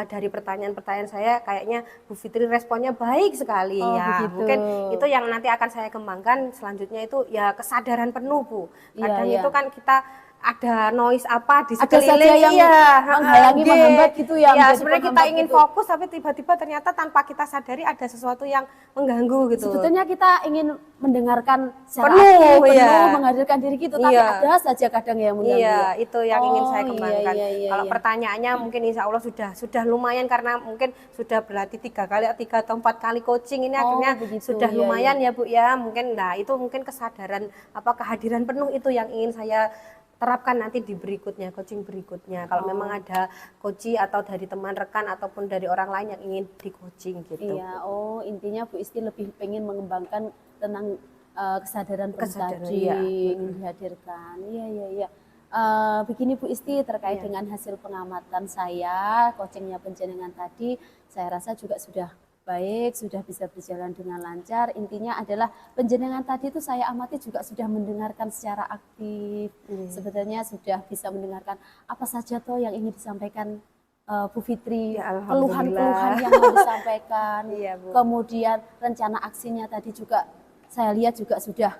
dari pertanyaan-pertanyaan saya kayaknya Bu Fitri responnya baik sekali ya. Begitu. Mungkin itu yang nanti akan saya kembangkan selanjutnya itu ya kesadaran penuh Bu. Kadang itu kan kita ada noise apa di sekeliling menghalangi menghambat gitu ya. Ya, sebenarnya kita ingin gitu. fokus tapi tiba-tiba ternyata tanpa kita sadari ada sesuatu yang mengganggu gitu. Sebetulnya kita ingin mendengarkan secara Penuh, aktif, iya. menghadirkan diri gitu, tapi ada saja kadang yang mengganggu. Iya, itu yang ingin saya Oh, kembangkan. iya, Kalau pertanyaannya mungkin insya Allah sudah lumayan karena mungkin sudah berlatih 3 atau 4 kali coaching ini akhirnya begitu, sudah iya, lumayan ya Bu ya. Mungkin itu mungkin kesadaran kehadiran penuh itu yang ingin saya terapkan nanti di berikutnya, coaching berikutnya. Kalau memang ada coaching atau dari teman rekan ataupun dari orang lain yang ingin di coaching gitu. Iya, intinya Bu Isti lebih pengen mengembangkan tentang kesadaran penuh tadi iya. ingin dihadirkan. Iya. Begini Bu Isti terkait dengan hasil pengamatan saya, coachingnya penjenengan tadi, saya rasa juga sudah baik, sudah bisa berjalan dengan lancar. Intinya adalah penjenengan tadi itu saya amati juga sudah mendengarkan secara aktif. Sebetulnya sudah bisa mendengarkan apa saja toh yang ingin disampaikan Bu Fitri, keluhan-keluhan yang mau disampaikan. Iya, Bu. Kemudian rencana aksinya tadi juga saya lihat juga sudah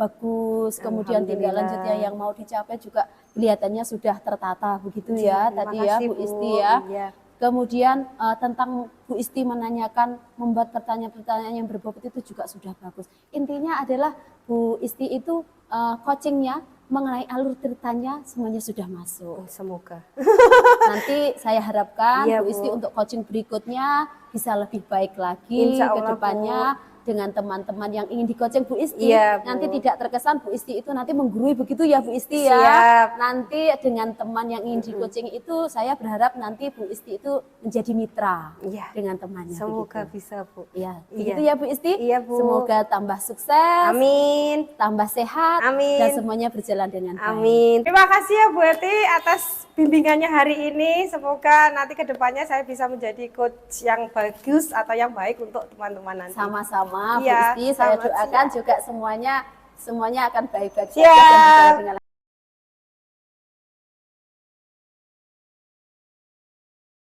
bagus. Kemudian tindak lanjutnya yang mau dicapai juga kelihatannya sudah tertata begitu ya tadi ya Bu Isti ya. Iya. Kemudian tentang Bu Isti menanyakan, membuat pertanyaan-pertanyaan yang berbobot itu juga sudah bagus. Intinya adalah Bu Isti itu coachingnya mengenai alur ceritanya semuanya sudah masuk. Semoga. Nanti saya harapkan Iya, Bu Isti untuk coaching berikutnya bisa lebih baik lagi Insya ke Allah, depannya. Dengan teman-teman yang ingin di-coaching Bu Isti, Iya, Bu. nanti tidak terkesan Bu Isti itu nanti menggurui begitu ya Bu Isti ya. Siap. Nanti dengan teman yang ingin di-coaching itu saya berharap nanti Bu Isti itu menjadi mitra Iya. dengan temannya. Semoga begitu. bisa Bu. Ya, Iya. begitu ya Bu Isti. Iya, Bu. Semoga tambah sukses, Amin. tambah sehat, Amin. dan semuanya berjalan dengan baik. Amin. Terima kasih ya Bu Eti atas bimbingannya hari ini. Semoga nanti kedepannya saya bisa menjadi coach yang bagus atau yang baik untuk teman-teman nanti. Sama-sama Bu Iya, Isti, saya sama, doakan siap. juga semuanya akan baik-baik saja Siap. dan berjalan dengan